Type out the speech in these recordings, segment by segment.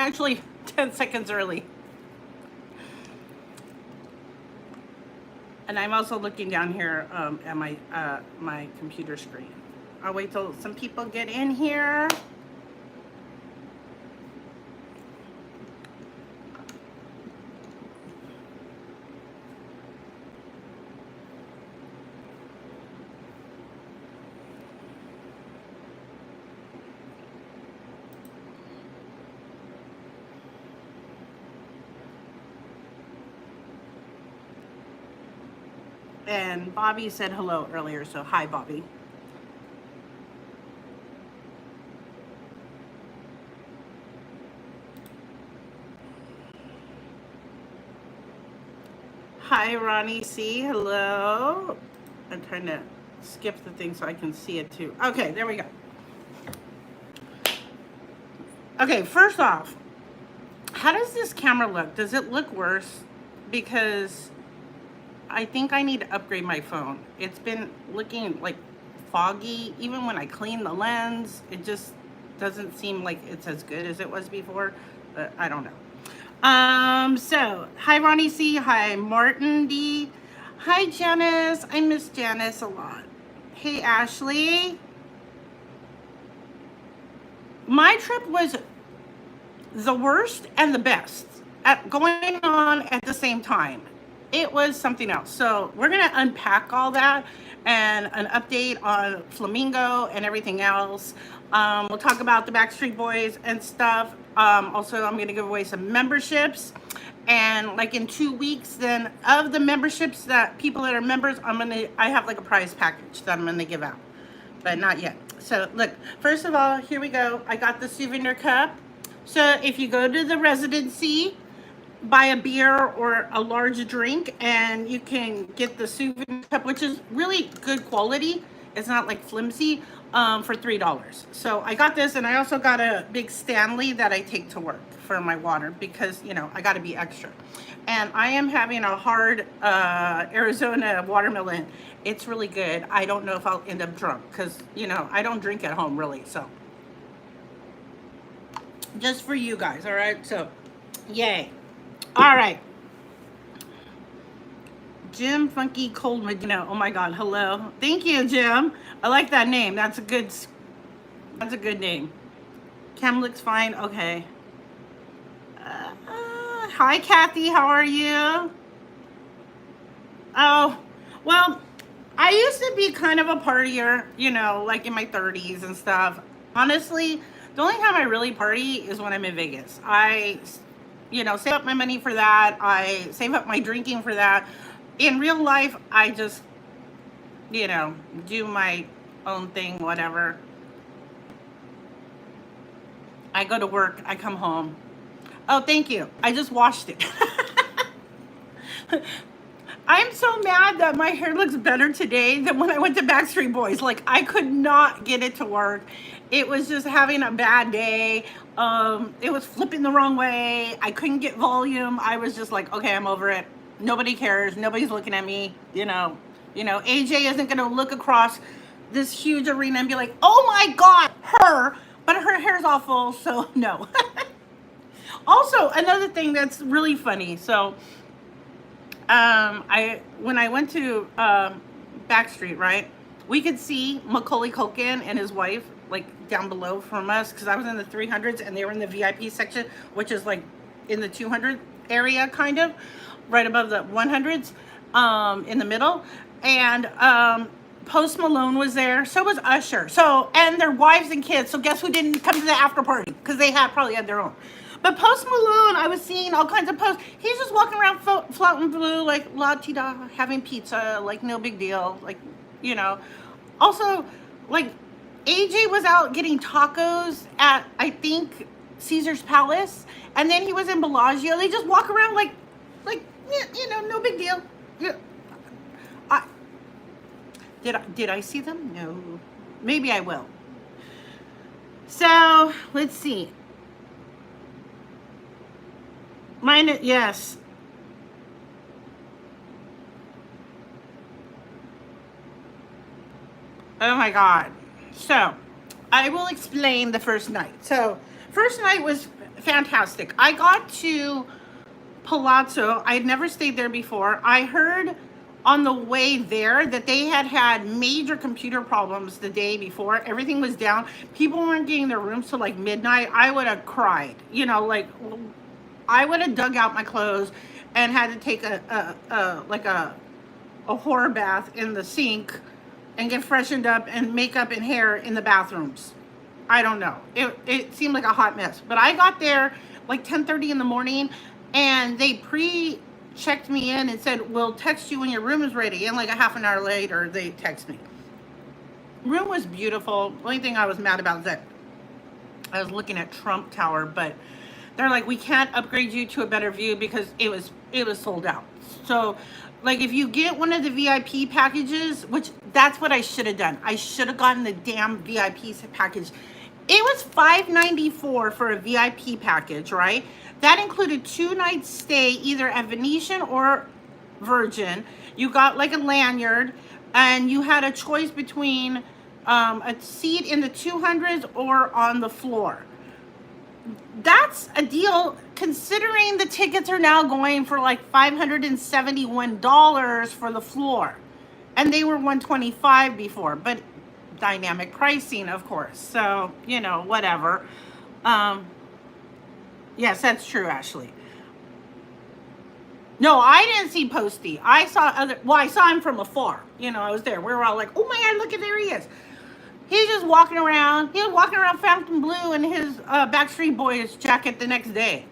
actually 10 seconds early. And I'm also looking down here at my computer screen. I'll wait till some people get in here. And Bobby said hello earlier, so hi, Bobby. Hi, Ronnie C. Hello. I'm trying to skip the thing so I can see it too. Okay, there we go. Okay, first off, how does this camera look? Does it look worse? Because I think I need to upgrade my phone. It's been looking like foggy. Even when I clean the lens, it just doesn't seem like it's as good as it was before. But I don't know. So hi Ronnie C. Hi Martin D. Hi Janice. I miss Janice a lot. Hey Ashley. My trip was the worst and the best going on at the same time. It was something else. So we're gonna unpack all that and an update on Flamingo and everything else. We'll talk about the Backstreet Boys and stuff. Also, I'm gonna give away some memberships. And like in 2 weeks, then of the memberships that people that are members, I have like a prize package that I'm gonna give out, but not yet. So look, first of all, here we go. I got the souvenir cup. So if you go to the residency, buy a beer or a large drink and you can get the souvenir cup, which is really good quality. It's not like flimsy, for $3. So I got this, and I also got a big Stanley that I take to work for my water because, you know, I got to be extra. And I am having a hard Arizona watermelon. It's really good. I don't know if I'll end up drunk because, you know, I don't drink at home really. So just for you guys, all right? So yay. All right. Jim Funky Cold Medina. Oh my God. Hello. Thank you, Jim. I like that name. That's a good name. Cam looks fine. Okay. Hi, Kathy. How are you? Oh, well, I used to be kind of a partier, you know, like in my 30s and stuff. Honestly, the only time I really party is when I'm in Vegas. I, you know, save up my money for that. I save up my drinking for that. In real life, I just, you know, do my own thing, whatever. I go to work, I come home. Oh, thank you. I just washed it. I'm so mad that my hair looks better today than when I went to Backstreet Boys. Like, I could not get it to work. It was just having a bad day. It was flipping the wrong way. I couldn't get volume. I was just like, okay, I'm over it. Nobody cares. Nobody's looking at me. You know, AJ isn't going to look across this huge arena and be like, oh my God, her. But her hair's all full, so no. Also, another thing that's really funny. So, when I went to Backstreet, right, we could see Macaulay Culkin and his wife like down below from us because I was in the 300s and they were in the VIP section, which is like in the 200 area, kind of right above the 100s, in the middle. And Post Malone was there, so was Usher. So, and their wives and kids. So guess who didn't come to the after party? Because they probably had their own. But Post Malone, I was seeing all kinds of posts. He's just walking around floating blue, like la-ti-da, having pizza, like no big deal, like, you know. Also, like, AJ was out getting tacos at, I think, Caesar's Palace, and then he was in Bellagio. They just walk around like, you know, no big deal. Yeah. Did I see them? No. Maybe I will. So, let's see. Mine, yes. Oh my God. So, I will explain the first night. So, first night was fantastic. I got to Palazzo. I had never stayed there before. I heard on the way there that they had major computer problems the day before. Everything was down. People weren't getting their rooms till like midnight. I would have cried. You know, like I would have dug out my clothes and had to take a horror bath in the sink and get freshened up and makeup and hair in the bathrooms. I don't know. It seemed like a hot mess. But I got there like 10:30 in the morning, and they checked me in and said, we'll text you when your room is ready. And like a half an hour later, they text me. Room was beautiful. The only thing I was mad about is that I was looking at Trump Tower, but they're like, we can't upgrade you to a better view because it was sold out. So like if you get one of the VIP packages, which that's what I should have done. I should have gotten the damn VIP package. It was $594 for a VIP package, right? That included 2 nights stay either at Venetian or Virgin. You got like a lanyard, and you had a choice between a seat in the 200s or on the floor. That's a deal considering the tickets are now going for like $571 for the floor. And they were $125 before, but dynamic pricing, of course. So, you know, whatever. Yes, that's true, Ashley. No, I didn't see Posty. I saw I saw him from afar. You know, I was there. We were all like, oh my God, look at, there he is. He's just walking around. He was walking around Fountain Blue in his Backstreet Boys jacket the next day.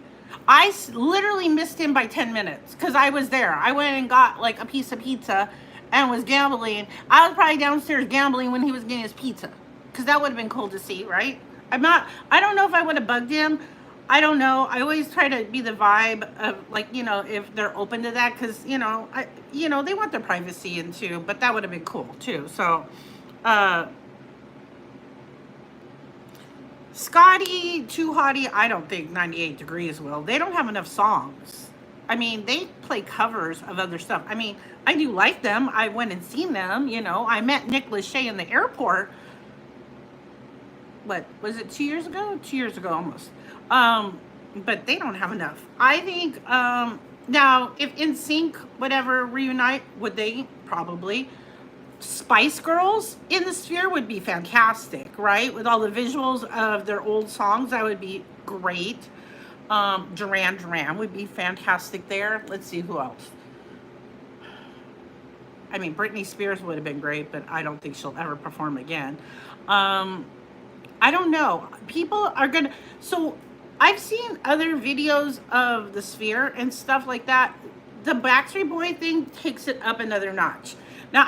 I literally missed him by 10 minutes because I was there. I went and got like a piece of pizza and was gambling. I was probably downstairs gambling when he was getting his pizza because that would have been cool to see, right? I don't know if I would have bugged him. I don't know. I always try to be the vibe of like, you know, if they're open to that, because, you know, they want their privacy in too, but that would have been cool too. So, Scotty, Too Hottie, I don't think 98 Degrees will. They don't have enough songs. I mean, they play covers of other stuff. I mean, I do like them. I went and seen them, you know. I met Nick Lachey in the airport. What, was it 2 years ago? 2 years ago almost. But they don't have enough. I think, now, if NSYNC, whatever, reunite, would they? Probably. Spice Girls in the Sphere would be fantastic, right? With all the visuals of their old songs, that would be great. Duran Duran would be fantastic there. Let's see who else. I mean, Britney Spears would have been great, but I don't think she'll ever perform again. I don't know. People are gonna, so I've seen other videos of the Sphere and stuff like that. The Backstreet Boy thing takes it up another notch. Now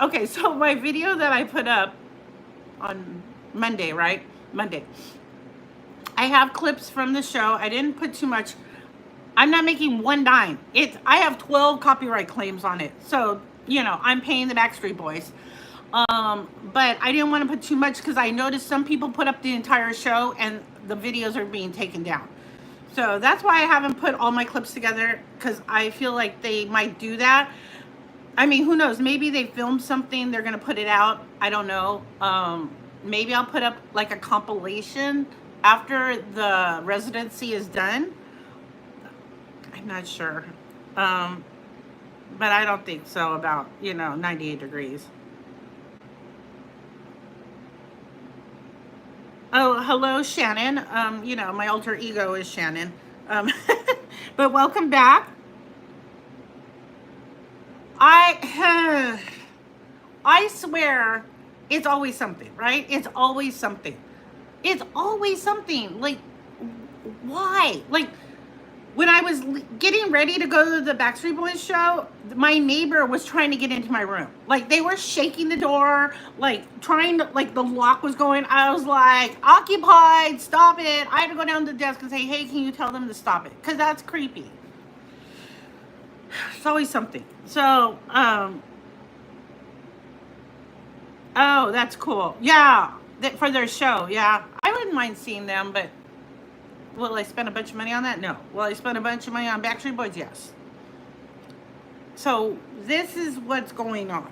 okay, so my video that I put up on Monday, right? Monday. I have clips from the show. I didn't put too much. I'm not making one dime. I have 12 copyright claims on it. So, you know, I'm paying the Backstreet Boys. But I didn't want to put too much because I noticed some people put up the entire show and the videos are being taken down. So that's why I haven't put all my clips together, because I feel like they might do that. I mean, who knows? Maybe they filmed something. They're going to put it out. I don't know. Maybe I'll put up like a compilation after the residency is done. I'm not sure. But I don't think so about, 98 Degrees. Oh, hello, Shannon. My alter ego is Shannon. But welcome back. I swear it's always something, right? It's always something. It's always something. Like, why? Like, when I was getting ready to go to the Backstreet Boys show, my neighbor was trying to get into my room. Like, they were shaking the door, like, trying to, like, the lock was going. I was like, occupied, stop it. I had to go down to the desk and say, hey, can you tell them to stop it? Because that's creepy. It's always something. So, oh, that's cool. Yeah, for their show, yeah. I wouldn't mind seeing them, but will I spend a bunch of money on that? No. Will I spend a bunch of money on Backstreet Boys? Yes. So, this is what's going on.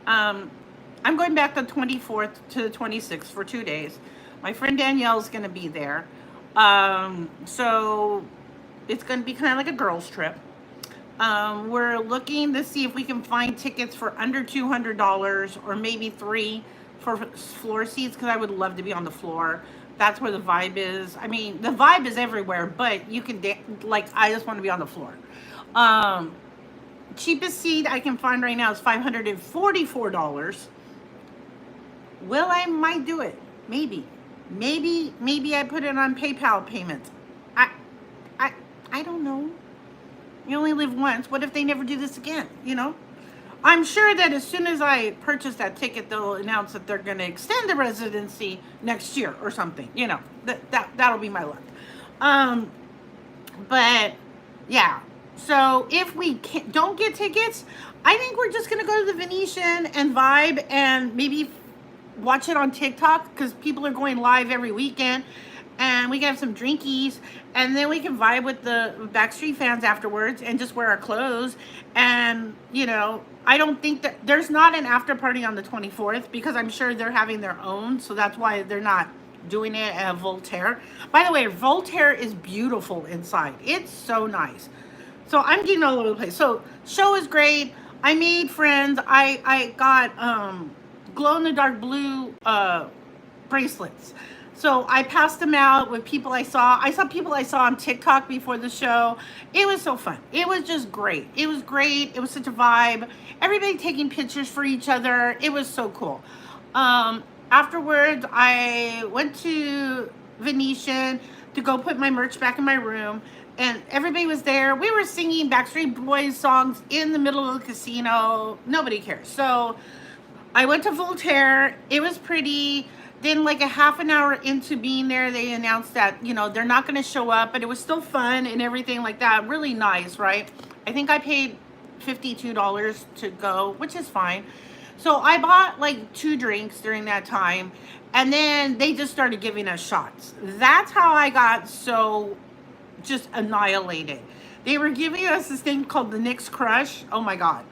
I'm going back the 24th to the 26th for 2 days. My friend Danielle's going to be there. So it's going to be kind of like a girls trip. We're looking to see if we can find tickets for under $200 or maybe three for floor seats because I would love to be on the floor. That's where the vibe is. I mean, the vibe is everywhere, but you can like I just want to be on the floor. Um, Cheapest seat I can find right now is $544. Will I might do it? Maybe, maybe I put it on PayPal payments. I I I don't know. You only live once. What if they never do this again? You know? I'm sure that as soon as I purchase that ticket, they'll announce that they're going to extend the residency next year or something. You know, that'll be my luck. Um, but yeah. So if we don't get tickets, I think we're just going to go to the Venetian and vibe and maybe watch it on TikTok because people are going live every weekend. And we can have some drinkies, and then we can vibe with the Backstreet fans afterwards and just wear our clothes. And, you know, I don't think that there's not an after party on the 24th because I'm sure they're having their own. So that's why they're not doing it at Voltaire. By the way, Voltaire is beautiful inside. It's so nice. So I'm getting all over the place. So show is great. I made friends. I got glow in the dark blue bracelets. So I passed them out with people I saw. I saw people I saw on TikTok before the show. It was so fun. It was just great. It was great. It was such a vibe. Everybody taking pictures for each other. It was so cool. Afterwards, I went to Venetian to go put my merch back in my room. And everybody was there. We were singing Backstreet Boys songs in the middle of the casino. Nobody cares. So I went to Voltaire. It was pretty. Then like a half an hour into being there, they announced that, you know, they're not going to show up, but it was still fun and everything like that. Really nice, right? I think I paid $52 to go, which is fine. So I bought like 2 drinks during that time, and then they just started giving us shots. That's how I got so just annihilated. They were giving us this thing called the Nick's Crush. Oh my God.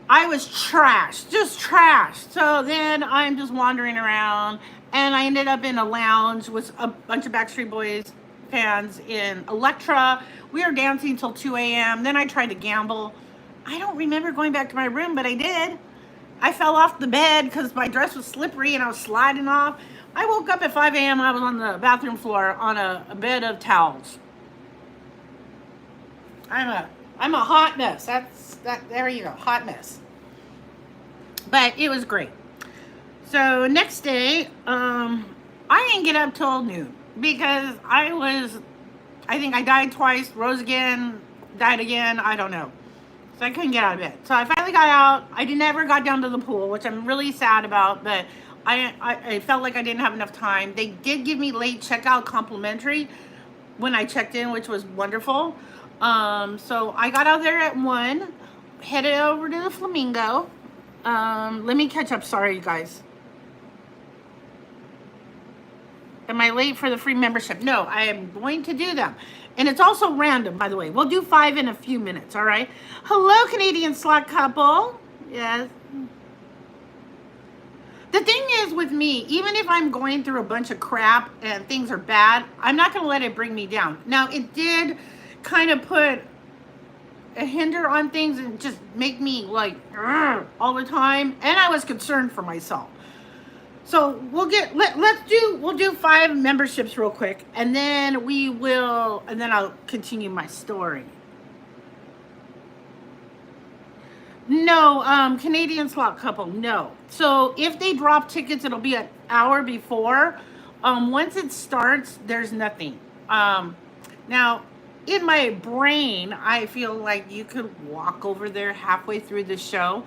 I was trashed, just trashed. So then I'm just wandering around, and I ended up in a lounge with a bunch of Backstreet Boys fans in Electra. We were dancing till 2 a.m. Then I tried to gamble. I don't remember going back to my room, but I did. I fell off the bed because my dress was slippery and I was sliding off. I woke up at 5 a.m. I was on the bathroom floor on a bed of towels. I'm a hot mess. There you go, hot mess. But it was great. So next day, I didn't get up till noon because I think I died twice, rose again, died again, I don't know. So I couldn't get out of bed. So I finally got out. I never got down to the pool, which I'm really sad about, but I felt like I didn't have enough time. They did give me late checkout complimentary when I checked in, which was wonderful. So I got out there at 1, headed over to the Flamingo. Let me catch up. Sorry, you guys. Am I late for the free membership? No, I am going to do them. And it's also random, by the way. We'll do 5 in a few minutes, all right? Hello, Canadian slot couple. Yes. The thing is with me, even if I'm going through a bunch of crap and things are bad, I'm not going to let it bring me down. Now, it did kind of put a hinder on things and just make me like all the time. And I was concerned for myself. So we'll do 5 memberships real quick, and then I'll continue my story. No, Canadian slot couple, no. So if they drop tickets, it'll be an hour before. Once it starts, there's nothing. Now, in my brain, I feel like you could walk over there halfway through the show.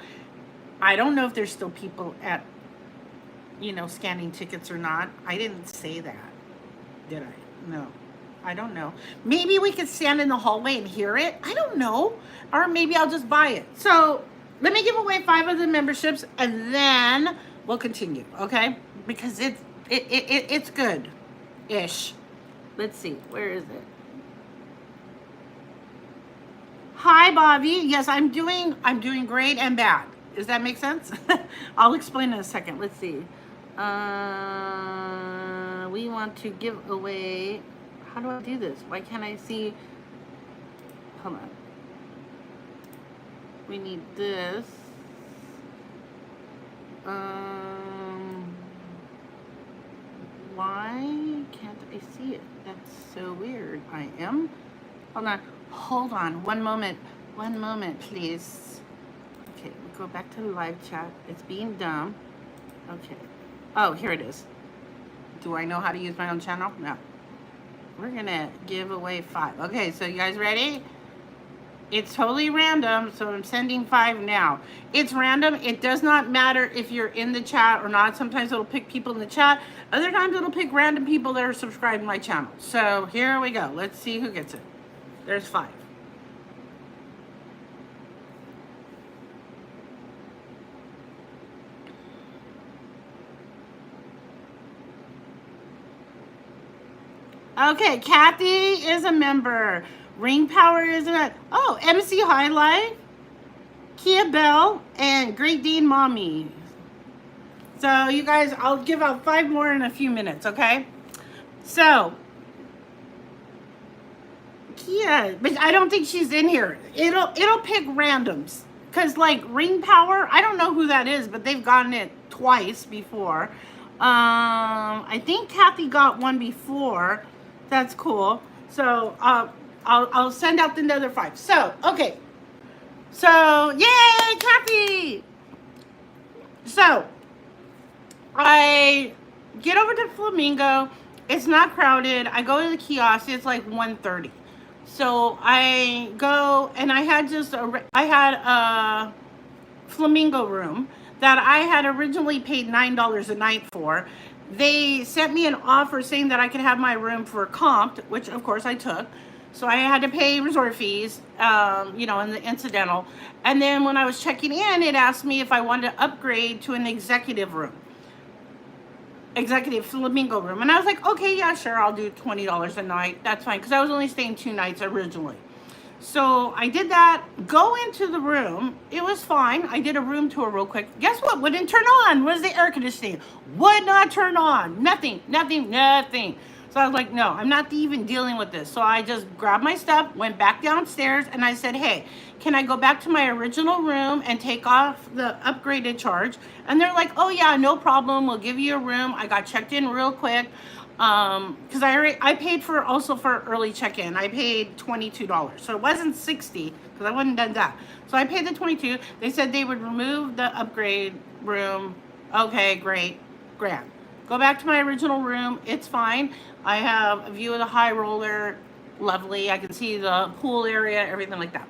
I don't know if there's still people at, scanning tickets or not. I didn't say that, did I? No, I don't know. Maybe we could stand in the hallway and hear it. I don't know. Or maybe I'll just buy it. So let me give away 5 of the memberships, and then we'll continue, okay? Because it's good-ish. Let's see. Where is it? Hi, Bobby. Yes, I'm doing great and bad. Does that make sense? I'll explain in a second. Let's see. we want to give away, how do I do this? Why can't I see? Hold on. We need this. Why can't I see it? That's so weird. Hold on, one moment, please. Okay, we go back to the live chat. It's being dumb. Okay. Oh, here it is. Do I know how to use my own channel? No. We're gonna give away 5. Okay, so you guys ready? It's totally random, so I'm sending 5 now. It's random. It does not matter if you're in the chat or not. Sometimes it'll pick people in the chat. Other times it'll pick random people that are subscribed to my channel. So here we go. Let's see who gets it. There's 5. Okay, Kathy is a member. Ring Power is a, oh, MC Highlight, Kia Bell, and Great Dean Mommy. So you guys, I'll give out 5 more in a few minutes, okay? So, Kia, but I don't think she's in here. It'll pick randoms. Because like Ring Power, I don't know who that is, but they've gotten it twice before. I think Kathy got one before. That's cool. So I'll send out the other 5. So, okay. So, yay, Kathy! So, I get over to Flamingo. It's not crowded. I go to the kiosk. It's like 1:30. So, I go, and I had a Flamingo room that I had originally paid $9 a night for. They sent me an offer saying that I could have my room for comped, which of course I took. So I had to pay resort fees, and the incidental. And then when I was checking in, it asked me if I wanted to upgrade to an executive Flamingo room. And I was like, okay, yeah, sure, I'll do $20 a night. That's fine, because I was only staying 2 nights originally. So I did that, go into the room. It was fine. I did a room tour real quick. Guess what? Wouldn't turn on. Was the air conditioning? Would not turn on. Nothing. So I was like, no, I'm not even dealing with this. So I just grabbed my stuff, went back downstairs, and I said, hey, can I go back to my original room and take off the upgraded charge? And they're like, oh yeah, no problem. We'll give you a room. I got checked in real quick. Because I paid for early check-in. I paid $22, so it wasn't $60 because I wouldn't done that. So I paid the $22. They said they would remove the upgrade room. Okay, great, grand. Go back to my original room. It's fine. I have a view of the high roller, lovely. I can see the pool area, everything like that.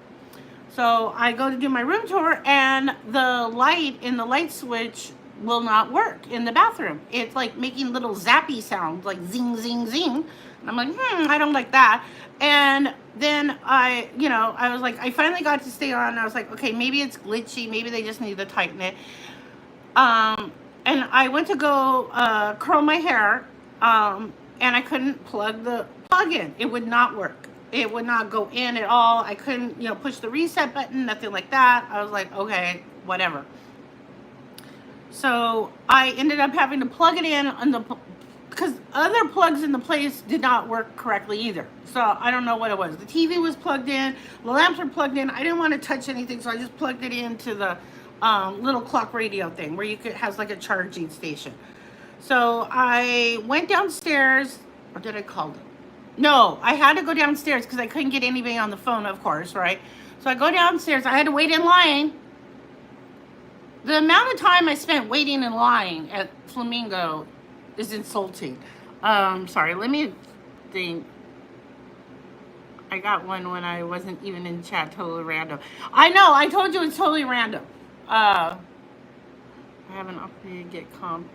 So I go to do my room tour, and the light in the light switch will not work in the bathroom. It's like making little zappy sounds, like zing, zing, zing. And I'm like, I don't like that. And then I was like, I finally got to stay on. I was like, okay, maybe it's glitchy. Maybe they just need to tighten it. And I went to go curl my hair, and I couldn't plug the plug in. It would not work. It would not go in at all. I couldn't, push the reset button, nothing like that. I was like, okay, whatever. So I ended up having to plug it in because other plugs in the place did not work correctly either. So I don't know what it was. The TV was plugged in, the lamps were plugged in. I didn't want to touch anything, so I just plugged it into the little clock radio thing where has like a charging station. So I went downstairs. Or did I call them? No, I had to go downstairs because I couldn't get anybody on the phone, of course, right? So I go downstairs. I had to wait in line. The amount of time I spent waiting in line at Flamingo is insulting. Sorry, let me think. I got one when I wasn't even in chat, totally random. I know, I told you it's totally random. I have an opportunity to get comp.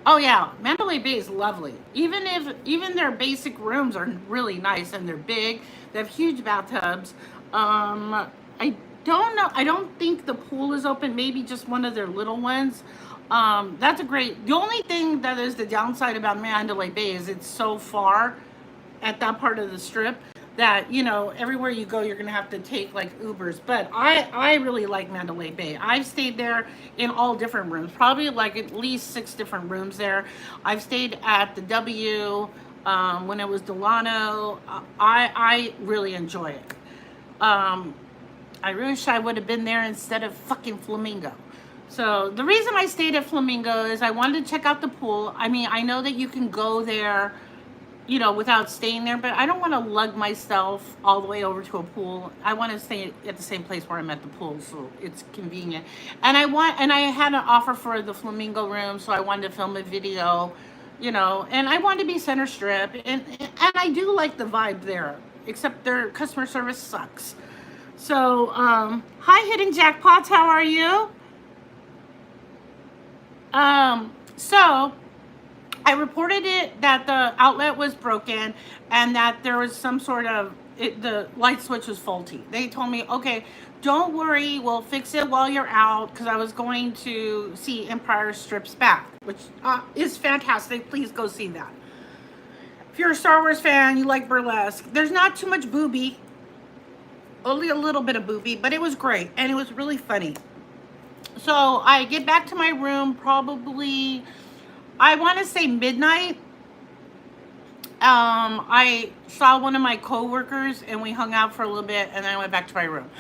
Oh yeah, Mandalay Bay is lovely. Even their basic rooms are really nice and they're big. They have huge bathtubs. I don't know. I don't think the pool is open. Maybe just one of their little ones. That's a great. The only thing that is the downside about Mandalay Bay is it's so far at that part of the strip that, you know, everywhere you go, you're going to have to take like Ubers. But I really like Mandalay Bay. I've stayed there in all different rooms, probably like at least 6 different rooms there. I've stayed at the W when it was Delano. I really enjoy it. Um, I wish I would have been there instead of fucking Flamingo. So the reason I stayed at Flamingo is I wanted to check out the pool. I mean, I know that you can go there, you know, without staying there, but I don't want to lug myself all the way over to a pool. I want to stay at the same place where I'm at the pool, so it's convenient. And I had an offer for the Flamingo room, so I wanted to film a video, you know, and I wanted to be center strip, and I do like the vibe there, except their customer service sucks. So, hi, Hitting Jackpots, how are you? So I reported it that the outlet was broken and that there was some sort of the light switch was faulty. They told me, okay, don't worry, we'll fix it while you're out, because I was going to see Empire Strips Back, which is fantastic. Please go see that. If you're a Star Wars fan, you like burlesque. There's not too much booby, only a little bit of booby, but it was great and it was really funny. So I get back to my room probably, I want to say midnight. I saw one of my coworkers and we hung out for a little bit, and then I went back to my room.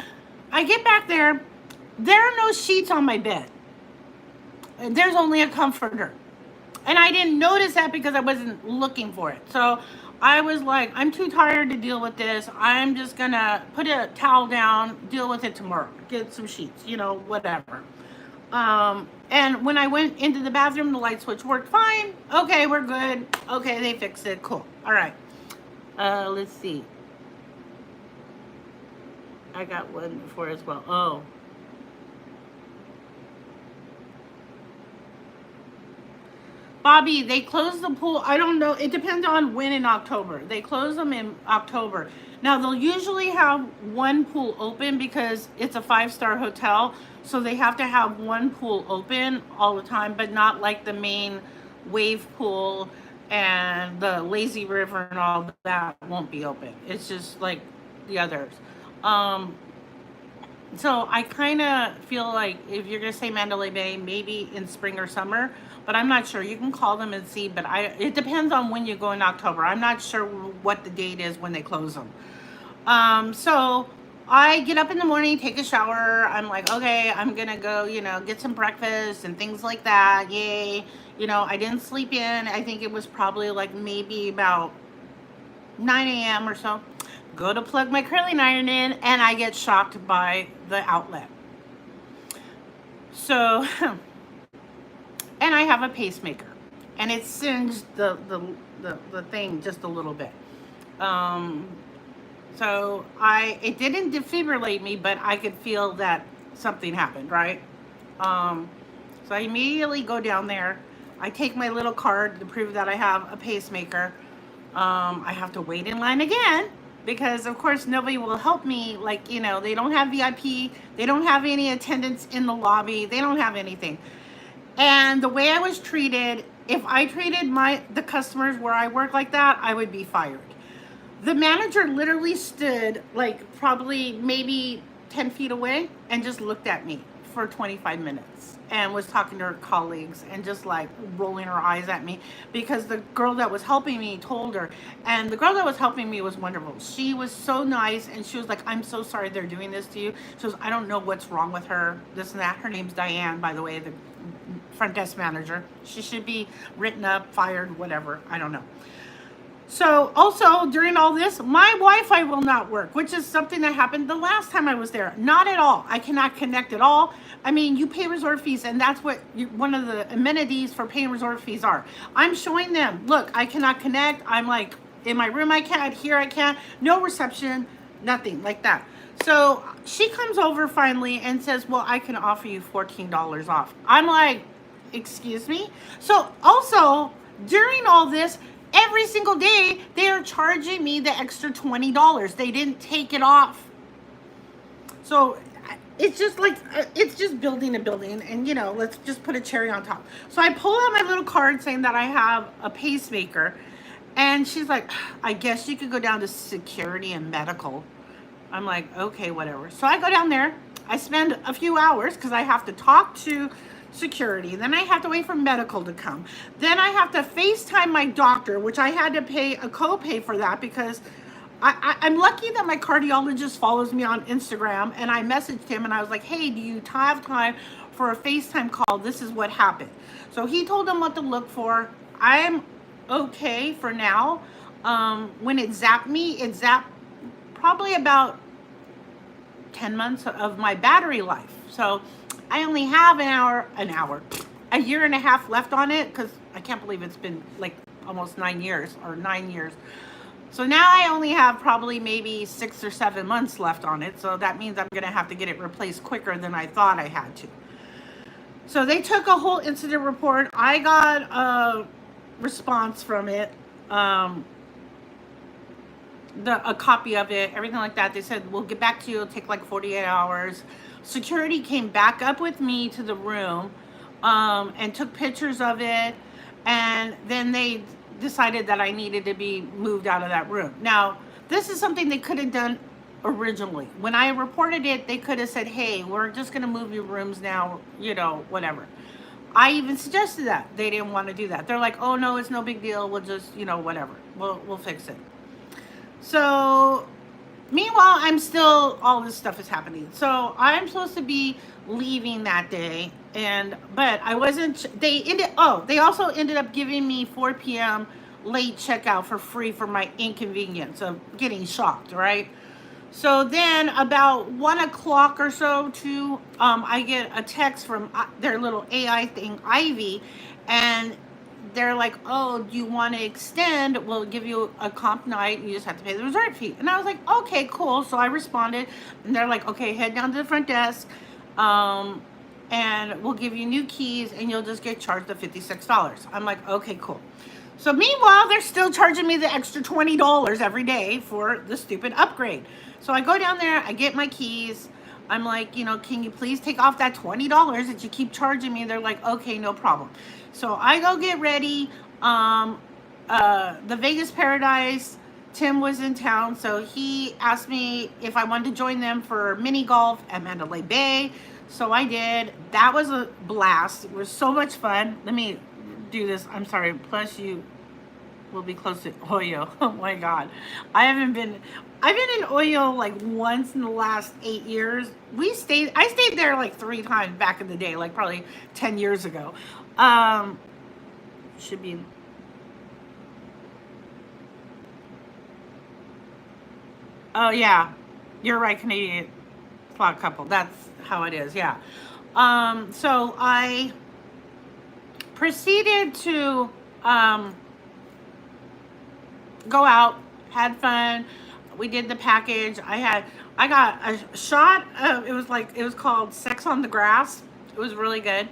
I get back there are no sheets on my bed. There's only a comforter. And I didn't notice that because I wasn't looking for it. So I was like, I'm too tired to deal with this. I'm just gonna put a towel down, deal with it tomorrow, get some sheets, you know, whatever. And when I went into the bathroom, the light switch worked fine. Okay, we're good. Okay, they fixed it. Cool. All right. Let's see. I got one before as well. Oh. Bobby, they close the pool. I don't know. It depends on when in October. They close them in October. Now, they'll usually have one pool open because it's a 5-star hotel. So they have to have one pool open all the time, but not like the main wave pool and the lazy river and all that won't be open. It's just like the others. So I kind of feel like if you're gonna say Mandalay Bay, maybe in spring or summer, but I'm not sure. You can call them and see, but it depends on when you go in October. I'm not sure what the date is when they close them. So I get up in the morning, take a shower. I'm like, okay, I'm gonna go, you know, get some breakfast and things like that. Yay. You know, I didn't sleep in. I think it was probably like maybe about 9 a.m. or so. Go to plug my curling iron in, and I get shocked by the outlet. So, and I have a pacemaker, and it singed the thing just a little bit. So it didn't defibrillate me, but I could feel that something happened, right? So I immediately go down there. I take my little card to prove that I have a pacemaker. I have to wait in line again because, of course, nobody will help me. Like, you know, they don't have VIP. They don't have any attendants in the lobby. They don't have anything. And the way I was treated, if I treated the customers where I work like that, I would be fired. The manager literally stood like probably maybe 10 feet away and just looked at me for 25 minutes and was talking to her colleagues and just like rolling her eyes at me because the girl that was helping me told her. And the girl that was helping me was wonderful. She was so nice, and she was like, I'm so sorry they're doing this to you. She goes, I don't know what's wrong with her, this and that. Her name's Diane, by the way, the front desk manager. She should be written up, fired, whatever. I don't know. So also during all this, my Wi-Fi will not work, which is something that happened the last time I was there. Not at all. I cannot connect at all. I mean, you pay resort fees, and that's what one of the amenities for paying resort fees are. I'm showing them, look, I cannot connect. I'm like, in my room I can't, here I can't. No reception, nothing like that. So she comes over finally and says, well, I can offer you $14 off. I'm like, excuse me? So also, during all this, every single day, they are charging me the extra $20. They didn't take it off. So it's just like, it's just building a building, and you know, let's just put a cherry on top. So I pull out my little card saying that I have a pacemaker, And she's like, I guess you could go down to security and medical. I'm like, okay, whatever. So I go down there. I spend a few hours because I have to talk to security. Then I have to wait for medical to come. Then I have to FaceTime my doctor, which I had to pay a copay for that because I'm lucky that my cardiologist follows me on Instagram, and I messaged him and I was like, hey, do you have time for a FaceTime call? This is what happened. So he told him what to look for. I'm okay for now. When it zapped me, it zapped probably about 10 months of my battery life. So I only have a year and a half left on it because I can't believe it's been like almost 9 years or 9 years. So now I only have probably maybe 6 or 7 months left on it. So that means I'm going to have to get it replaced quicker than I thought I had to. So they took a whole incident report. I got a response from it. A copy of it, everything like that. They said, we'll get back to you. It'll take like 48 hours. Security came back up with me to the room and took pictures of it. And then they decided that I needed to be moved out of that room. Now, this is something they could have done originally. When I reported it, they could have said, hey, we're just going to move your rooms now, whatever. I even suggested that. They didn't want to do that. They're like, oh, no, it's no big deal. We'll just, whatever. We'll fix it. So, meanwhile, all this stuff is happening. So, I'm supposed to be leaving that day. But I wasn't, they also ended up giving me 4 p.m. late checkout for free for my inconvenience of getting shocked, right? So then about 1 o'clock or so I get a text from their little AI thing, Ivy, and they're like, oh, do you want to extend? We'll give you a comp night. You just have to pay the resort fee. And I was like, okay, cool. So I responded, and they're like, okay, head down to the front desk, and we'll give you new keys, and you'll just get charged the $56. I'm like, okay, cool. So meanwhile, they're still charging me the extra $20 every day for the stupid upgrade. So I go down there, I get my keys. I'm like, can you please take off that $20 that you keep charging me? They're like, okay, no problem. So I go get ready. The Vegas Paradise, Tim was in town, so he asked me if I wanted to join them for mini golf at Mandalay Bay. So I did. That was a blast. It was so much fun. Let me do this. I'm sorry. Plus you will be close to Oyo. Oh my God. I've been in Oyo like once in the last 8 years. I stayed there like 3 times back in the day, like probably 10 years ago. Should be. Oh yeah, you're right, Canadian plot couple. That's how it is. Yeah. So I proceeded to go out, had fun. We did the package. I got a shot of, it was called Sex on the Grass. It was really good.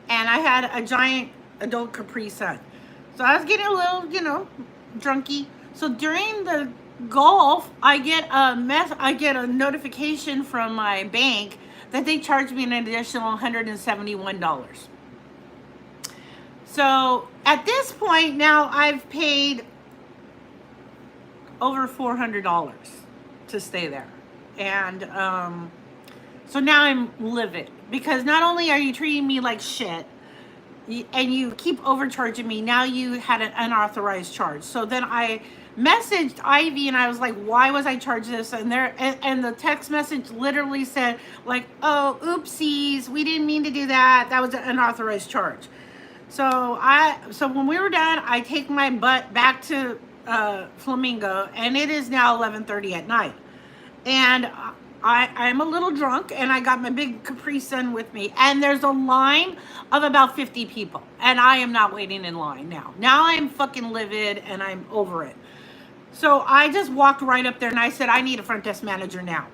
And I had a giant adult Capri Sun. So I was getting a little, drunky. So during the golf, I get a notification from my bank that they charged me an additional $171. So at this point now I've paid over $400 to stay there. And so now I'm livid because not only are you treating me like shit and you keep overcharging me, now you had an unauthorized charge. So then I messaged Ivy and I was like, why was I charged this? And the text message literally said like, oh, oopsies, we didn't mean to do that. That was an unauthorized charge. So when we were done, I take my butt back to Flamingo, and it is now 11:30 at night. And I'm a little drunk, and I got my big Capri Sun with me, and there's a line of about 50 people, and I am not waiting in line now. Now I'm fucking livid, and I'm over it. So I just walked right up there, and I said, I need a front desk manager now.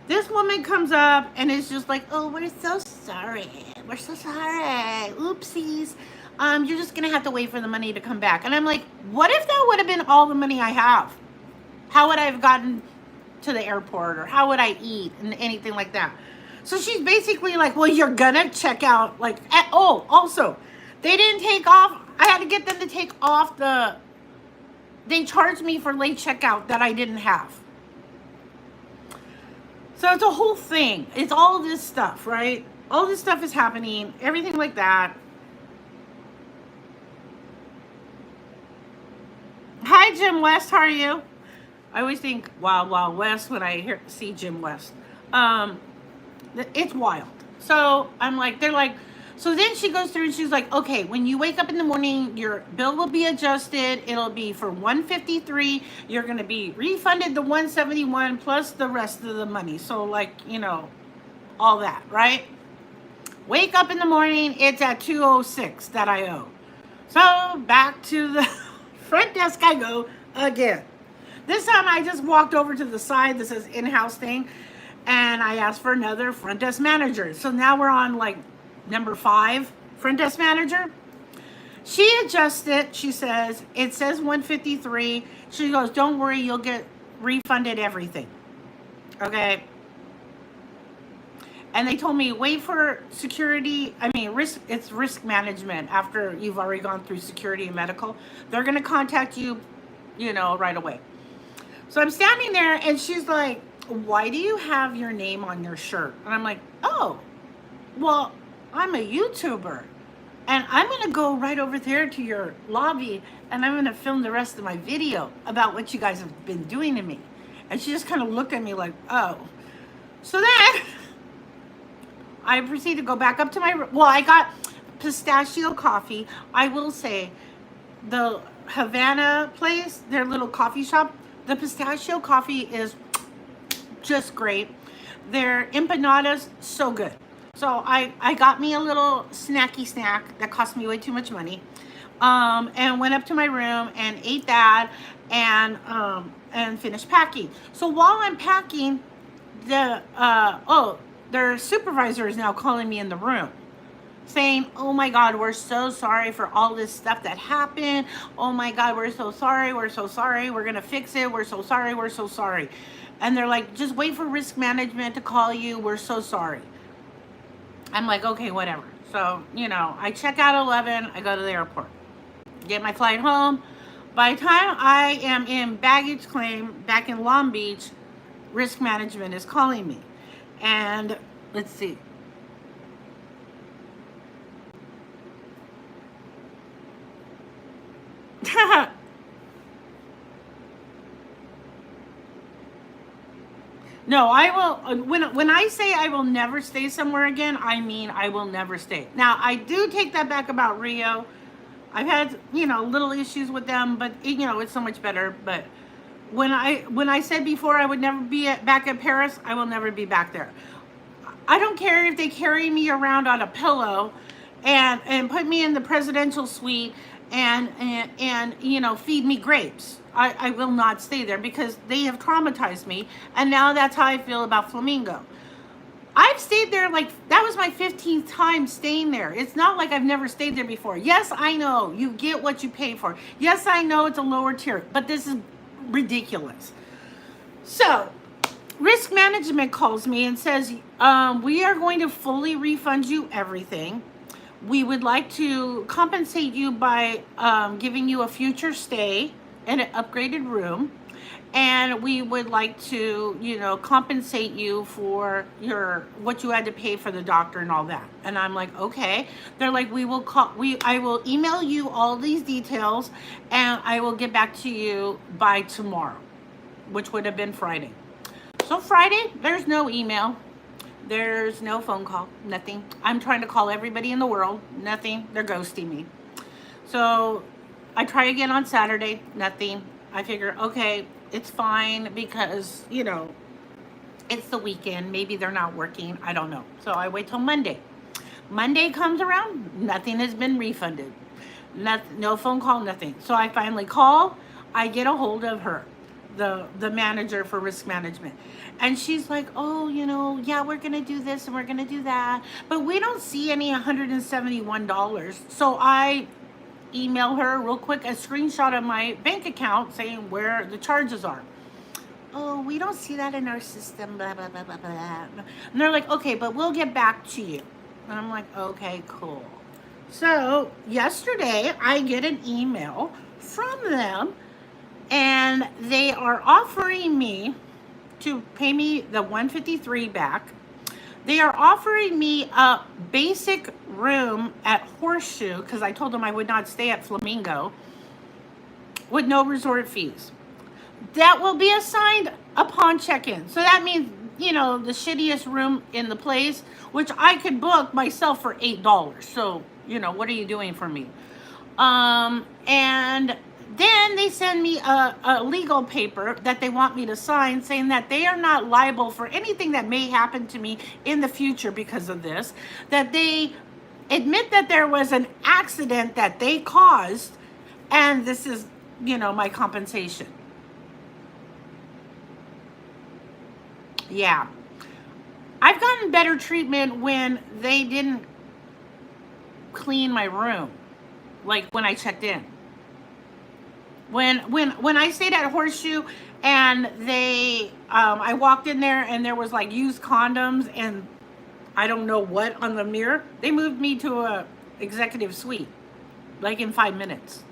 This woman comes up, and is just like, oh, we're so sorry. We're so sorry. Oopsies. You're just going to have to wait for the money to come back. And I'm like, what if that would have been all the money I have? How would I have gotten to the airport, or how would I eat, and anything like that? So she's basically like, well, you're gonna check out, like, also, they didn't take off, I had to get them to take off the they charged me for late checkout that I didn't have. So it's a whole thing. It's all this stuff, right? All this stuff is happening, everything like that. Hi, Jim West. How are you? I always think Wild Wild West when I see Jim West. It's wild. So I'm like, they're like, so then she goes through and she's like, okay, when you wake up in the morning, your bill will be adjusted. It'll be for 153. You're going to be refunded the 171 plus the rest of the money. So like, you know, all that, right? Wake up in the morning, it's at 206 that I owe. So back to the front desk I go again. This time I just walked over to the side that says in-house thing, and I asked for another front desk manager. So now we're on like number 5 front desk manager. She adjusts it. She says, it says 153. She goes, don't worry, you'll get refunded everything. Okay. And they told me, wait for security. I mean, it's risk management after you've already gone through security and medical. They're going to contact you, you know, right away. So I'm standing there and she's like, why do you have your name on your shirt? And I'm like, oh, well, I'm a YouTuber. And I'm going to go right over there to your lobby and I'm going to film the rest of my video about what you guys have been doing to me. And she just kind of looked at me like, oh. So then I proceeded to go back up to my room. Well, I got pistachio coffee. I will say the Havana place, their little coffee shop, the pistachio coffee is just great. Their empanadas, so good. So I got me a little snacky snack that cost me way too much money. And went up to my room and ate that and finished packing. So while I'm packing, their supervisor is now calling me in the room saying, oh my God, we're so sorry for all this stuff that happened. Oh my God, we're so sorry. We're so sorry. We're going to fix it. We're so sorry. We're so sorry. And they're like, just wait for risk management to call you. We're so sorry. I'm like, okay, whatever. So, you know, I check out 11. I go to the airport, get my flight home. By the time I am in baggage claim back in Long Beach, risk management is calling me. And let's see. No, I will. When I say I will never stay somewhere again, I mean I will never stay. Now, I do take that back about Rio. I've had, you know, little issues with them, but you know, it's so much better. But when I said before I would never be back at Paris, I will never be back there. I don't care if they carry me around on a pillow and put me in the presidential suite and you know, feed me grapes. I will not stay there because they have traumatized me, and now that's how I feel about Flamingo. I've stayed there, like, that was my 15th time staying there. It's not like I've never stayed there before. Yes, I know you get what you pay for. Yes, I know it's a lower tier, but this is ridiculous. So risk management calls me and says, we are going to fully refund you everything. We would like to compensate you by giving you a future stay in an upgraded room. And we would like to, you know, compensate you for what you had to pay for the doctor and all that. And I'm like, okay. They're like, I will email you all these details and I will get back to you by tomorrow, which would have been Friday. So Friday, there's no email. There's no phone call, nothing. I'm trying to call everybody in the world, nothing. They're ghosting me. So I try again on Saturday, nothing. I figure, okay, it's fine because, you know, it's the weekend. Maybe they're not working. I don't know. So I wait till Monday. Monday comes around, nothing has been refunded. No phone call, nothing. So I finally call. I get a hold of her, the manager for risk management. And she's like, oh, you know, yeah, we're going to do this and we're going to do that. But we don't see any $171. So I email her real quick a screenshot of my bank account saying where the charges are. Oh, we don't see that in our system, blah, blah, blah, blah, blah. And they're like, okay, but we'll get back to you. And I'm like, okay, cool. So yesterday I get an email from them and they are offering me to pay me the 153 back. They are offering me a basic room at Horseshoe because I told them I would not stay at Flamingo with no resort fees. That will be assigned upon check-in. So that means, you know, the shittiest room in the place, which I could book myself for $8. So, you know, what are you doing for me? And then they send me a legal paper that they want me to sign saying that they are not liable for anything that may happen to me in the future because of this, that they admit that there was an accident that they caused, and this is, you know, my compensation. Yeah. I've gotten better treatment when they didn't clean my room, like when I checked in. When I stayed at Horseshoe and they, I walked in there and there was like used condoms and I don't know what on the mirror, they moved me to a executive suite, like in 5 minutes.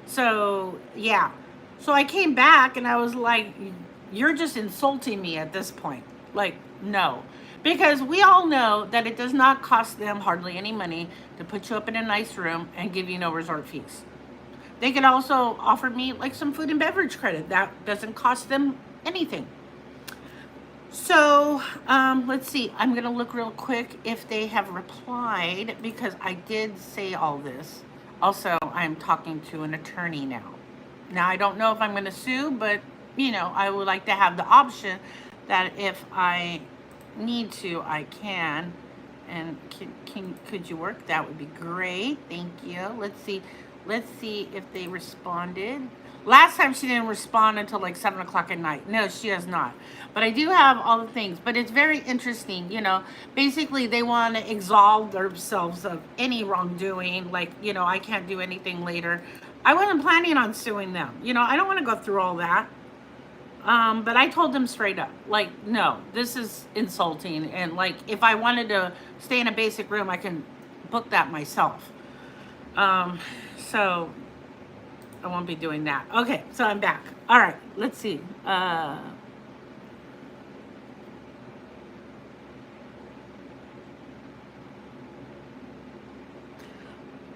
So, yeah. So I came back and I was like, you're just insulting me at this point. Like, no. Because we all know that it does not cost them hardly any money to put you up in a nice room and give you no resort fees. They could also offer me like some food and beverage credit. That doesn't cost them anything. So, let's see. I'm going to look real quick if they have replied because I did say all this. Also, I'm talking to an attorney now. Now, I don't know if I'm going to sue, but, you know, I would like to have the option that if I need to, I can. And could you work? That would be great. Thank you. Let's see if they responded. Last time she didn't respond until like 7 o'clock at night. No, she has not. But I do have all the things. But it's very interesting, you know. Basically, they want to absolve themselves of any wrongdoing. Like, you know, I can't do anything later. I wasn't planning on suing them. You know, I don't want to go through all that. But I told them straight up, like, no, this is insulting. And like, if I wanted to stay in a basic room, I can book that myself. So I won't be doing that. Okay, so I'm back. All right, let's see.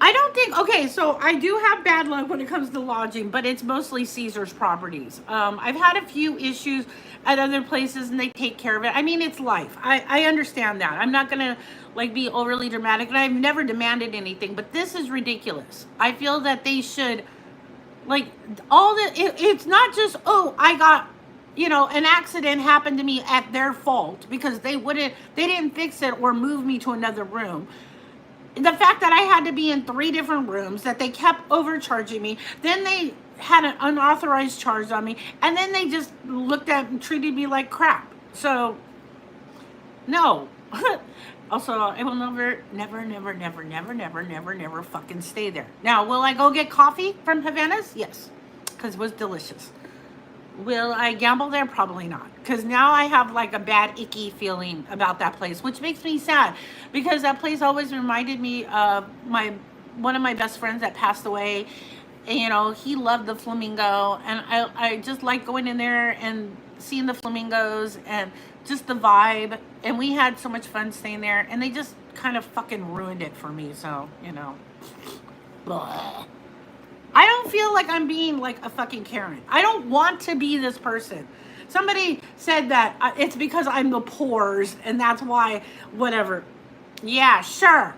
I don't think, okay, so I do have bad luck when it comes to lodging, but it's mostly Caesar's properties. I've had a few issues at other places and they take care of it. I mean, it's life. I understand that. I'm not going to like be overly dramatic, and I've never demanded anything, but this is ridiculous. I feel that they should, like, it's not just, oh, I got, you know, an accident happened to me at their fault because they didn't fix it or move me to another room. The fact that I had to be in 3 different rooms, that they kept overcharging me, then they had an unauthorized charge on me, and then they just looked at and treated me like crap. So, no. Also, I will never fucking stay there. Now, will I go get coffee from Havana's? Yes, because it was delicious. Will I gamble there? Probably not. Because now I have like a bad, icky feeling about that place, which makes me sad. Because that place always reminded me of one of my best friends that passed away. And, you know, he loved the Flamingo. And I just like going in there and seeing the flamingos and just the vibe. And we had so much fun staying there. And they just kind of fucking ruined it for me. So, you know. Blah. I don't feel like I'm being like a fucking Karen. I don't want to be this person. Somebody said that it's because I'm the poors and that's why, whatever. Yeah, sure.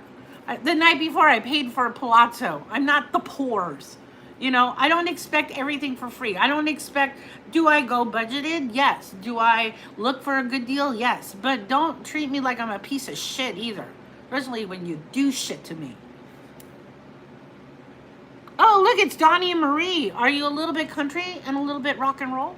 The night before I paid for a Palazzo. I'm not the poors. You know, I don't expect everything for free. I don't expect, do I go budgeted? Yes. Do I look for a good deal? Yes. But don't treat me like I'm a piece of shit either. Especially when you do shit to me. Oh, look, it's Donnie and Marie. Are you a little bit country and a little bit rock and roll?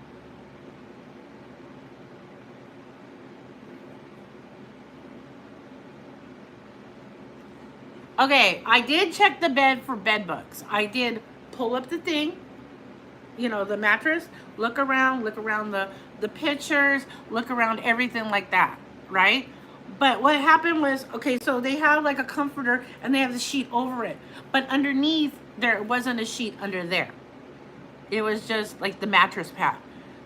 Okay, I did check the bed for bed bugs. I did pull up the thing, you know, the mattress, look around the pictures, look around everything like that, right? But what happened was, okay, so they have like a comforter and they have the sheet over it. But underneath, there wasn't a sheet under there. It was just like the mattress pad.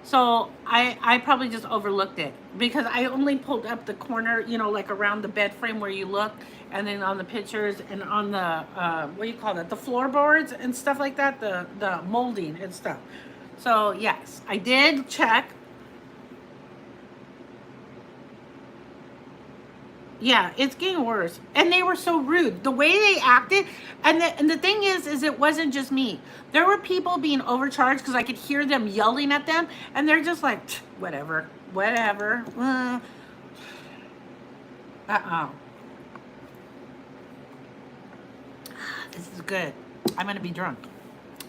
So I probably just overlooked it because I only pulled up the corner, you know, like around the bed frame where you look, and then on the pictures and on the what do you call that? The floorboards and stuff like that, the molding and stuff. So yes, I did check. Yeah, it's getting worse. And they were so rude. The way they acted, and the thing is it wasn't just me. There were people being overcharged because I could hear them yelling at them, and they're just like, whatever, whatever. Uh-uh. This is good. I'm gonna be drunk.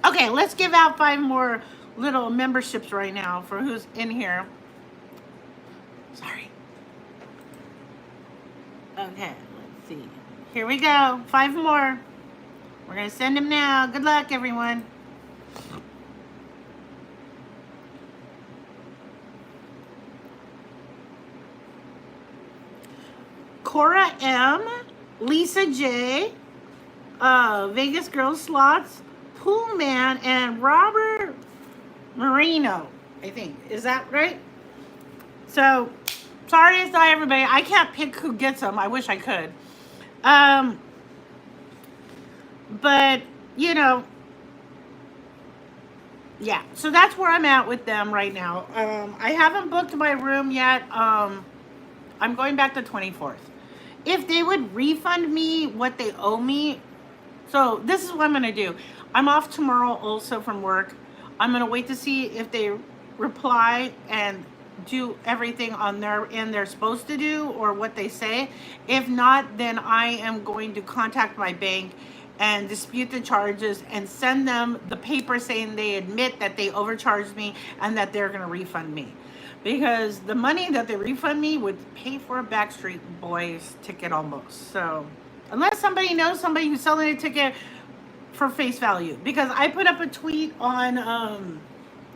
Okay, let's give out 5 more little memberships right now for who's in here. Sorry. Okay, let's see. Here we go. 5 more. We're going to send them now. Good luck, everyone. Cora M, Lisa J, Vegas Girl Slots, Pool Man, and Robert Marino, I think. Is that right? So, sorry it's not everybody. I can't pick who gets them. I wish I could. But, you know, yeah. So that's where I'm at with them right now. I haven't booked my room yet. I'm going back the 24th. If they would refund me what they owe me. So this is what I'm going to do. I'm off tomorrow also from work. I'm going to wait to see if they reply and do everything on their end they're supposed to do or what they say. If not, then I am going to contact my bank and dispute the charges and send them the paper saying they admit that they overcharged me and that they're going to refund me. Because the money that they refund me would pay for a Backstreet Boys ticket almost. So unless somebody knows somebody who's selling a ticket for face value. Because I put up a tweet on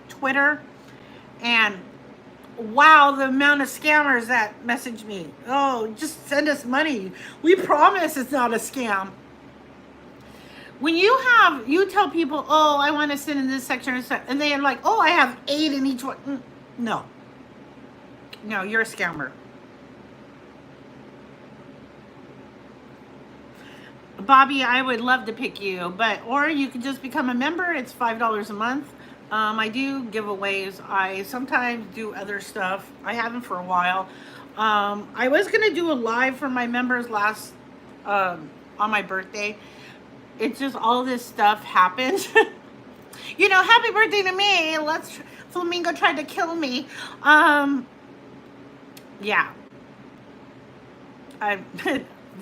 Twitter, and wow, the amount of scammers that message me. Oh, just send us money. We promise it's not a scam. When you tell people, oh, I want to sit in this section, and they're like, oh, I have 8 in each one. No, you're a scammer. Bobby, I would love to pick you, or you could just become a member. It's $5 a month. I do giveaways. I sometimes do other stuff. I haven't for a while. I was gonna do a live for my members last on my birthday. It's just all this stuff happened. You know, happy birthday to me. Flamingo tried to kill me. Yeah.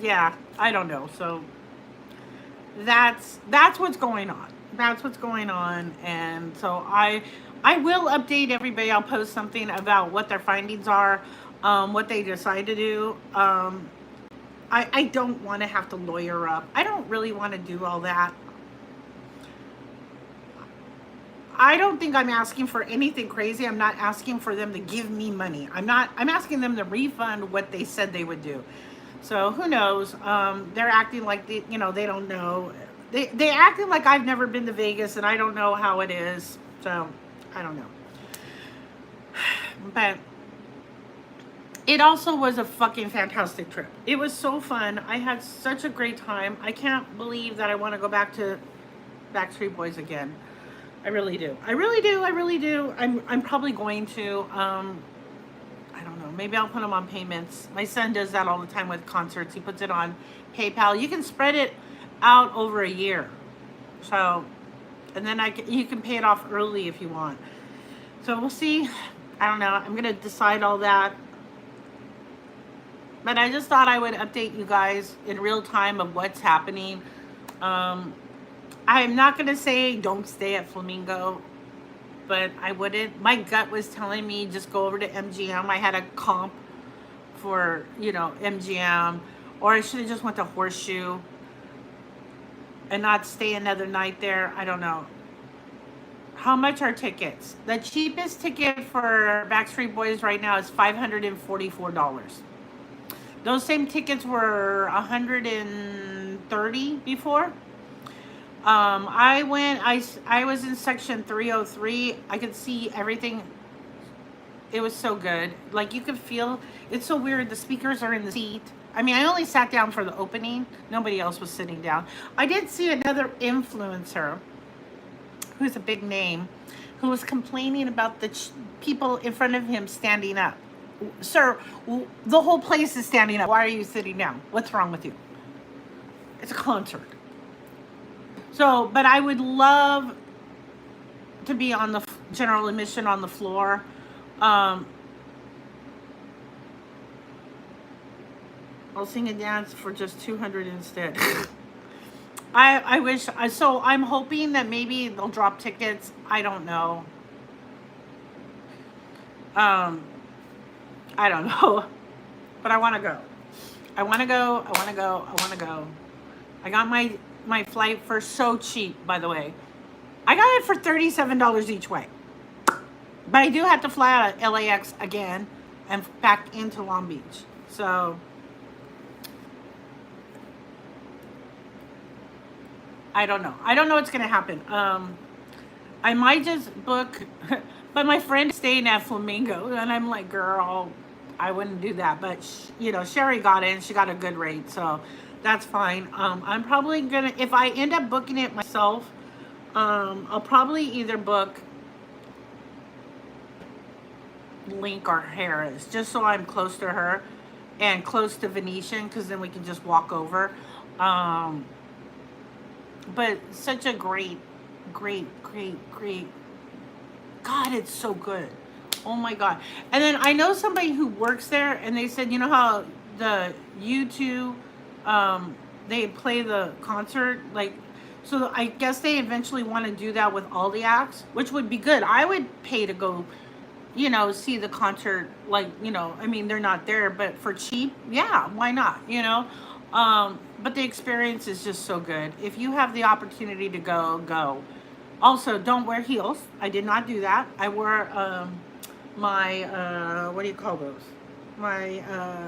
Yeah, I don't know. So that's what's going on. That's what's going on. And so I will update everybody. I'll post something about what their findings are, what they decide to do. I don't want to have to lawyer up. I don't really want to do all that. I don't think I'm asking for anything crazy. I'm not asking for them to give me money. I'm asking them to refund what they said they would do. So who knows? They're acting like they don't know. They're acting like I've never been to Vegas and I don't know how it is. So I don't know. But it also was a fucking fantastic trip. It was so fun. I had such a great time. I can't believe that I want to go back to Backstreet Boys again. I really do. I really do. I really do. I'm probably going to. I don't know. Maybe I'll put them on payments. My son does that all the time with concerts. He puts it on PayPal. You can spread it out over a year. So, and then you can pay it off early if you want. So we'll see. I don't know. I'm going to decide all that. But I just thought I would update you guys in real time of what's happening. I'm not going to say don't stay at Flamingo, but I wouldn't. My gut was telling me just go over to MGM. I had a comp for, MGM. Or I should have just went to Horseshoe and not stay another night there. I don't know. How much are tickets? The cheapest ticket for Backstreet Boys right now is $544. Those same tickets were $130 before. I was in section 303. I could see everything. It was so good. Like you could feel, it's so weird. The speakers are in the seat. I mean, I only sat down for the opening. Nobody else was sitting down. I did see another influencer who's a big name who was complaining about the people in front of him standing up. Sir, the whole place is standing up. Why are you sitting down? What's wrong with you? It's a concert. So, but I would love to be on the general admission on the floor. I'll sing and dance for just 200 instead. I wish, so I'm hoping that maybe they'll drop tickets. I don't know. I don't know. But I want to go. I want to go. I want to go. I want to go. I got my flight for so cheap, by the way. I got it for $37 each way. But I do have to fly out of LAX again and back into Long Beach. So I don't know. I don't know what's going to happen. I might just book, but my friend is staying at Flamingo, and I'm like, girl, I wouldn't do that. But, you know, Sherry got in. She got a good rate, so that's fine. I'm probably going to, if I end up booking it myself, I'll probably either book Link or Harris, just so I'm close to her and close to Venetian, because then we can just walk over. But such a great, God, it's so good. Oh my God. And then I know somebody who works there, and they said, you know how the U2, they play the concert, like, so I guess they eventually want to do that with all the acts, which would be good. I would pay to go, you know, see the concert, like, you know, I mean, they're not there, but for cheap, yeah, why not, you know? But the experience is just so good. If you have the opportunity to go, go. Also, don't wear heels. I did not do that. I wore my, what do you call those? My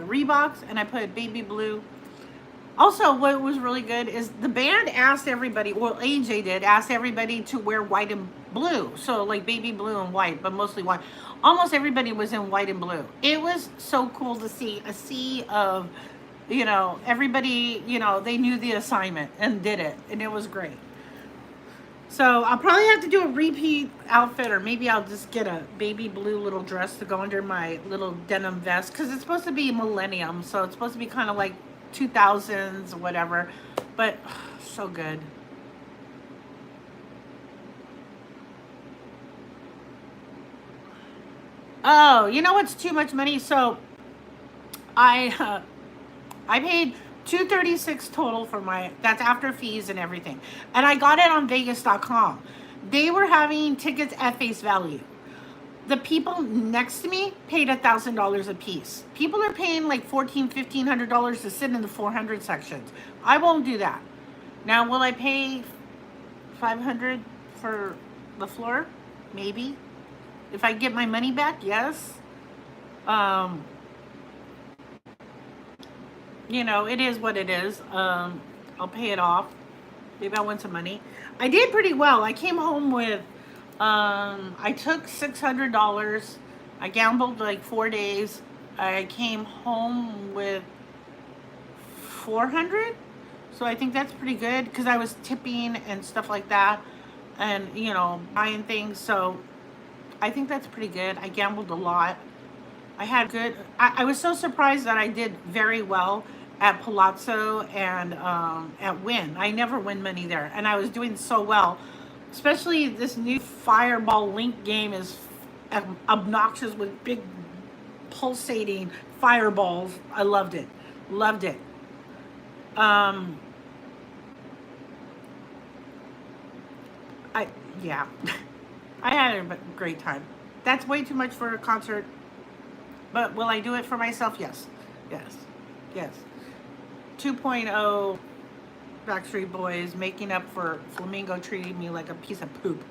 Reeboks, and I put baby blue. Also, what was really good is the band asked everybody, well, AJ did, ask everybody to wear white and blue. So like baby blue and white, but mostly white. Almost everybody was in white and blue. It was so cool to see a sea of, you know, everybody, you know, they knew the assignment and did it. And it was great. So I'll probably have to do a repeat outfit, or maybe I'll just get a baby blue little dress to go under my little denim vest, because it's supposed to be millennium. So it's supposed to be kind of like 2000s or whatever, but so good. Oh, you know what's too much money? So I paid 236 total for my, that's after fees and everything, and I got it on Vegas.com. They were having tickets at face value. The people next to me paid $1,000 a piece. People are paying like $1,400 to sit in the 400 sections. I won't do that. Now, will I pay $500 for the floor? Maybe. If I get my money back, yes. You know, it is what it is. I'll pay it off. Maybe I'll win some money. I did pretty well. I came home with, I took $600. I gambled like 4 days. I came home with 400. So I think that's pretty good, because I was tipping and stuff like that, and, you know, buying things. So I think that's pretty good. I gambled a lot. I had good, I was so surprised that I did very well at Palazzo and at Win. I never win money there, and I was doing so well. Especially this new Fireball Link game is obnoxious with big pulsating fireballs. I loved it. Loved it. Yeah. I had a great time. That's way too much for a concert. But will I do it for myself? Yes. Yes. Yes. 2.0 Backstreet Boys making up for Flamingo treating me like a piece of poop.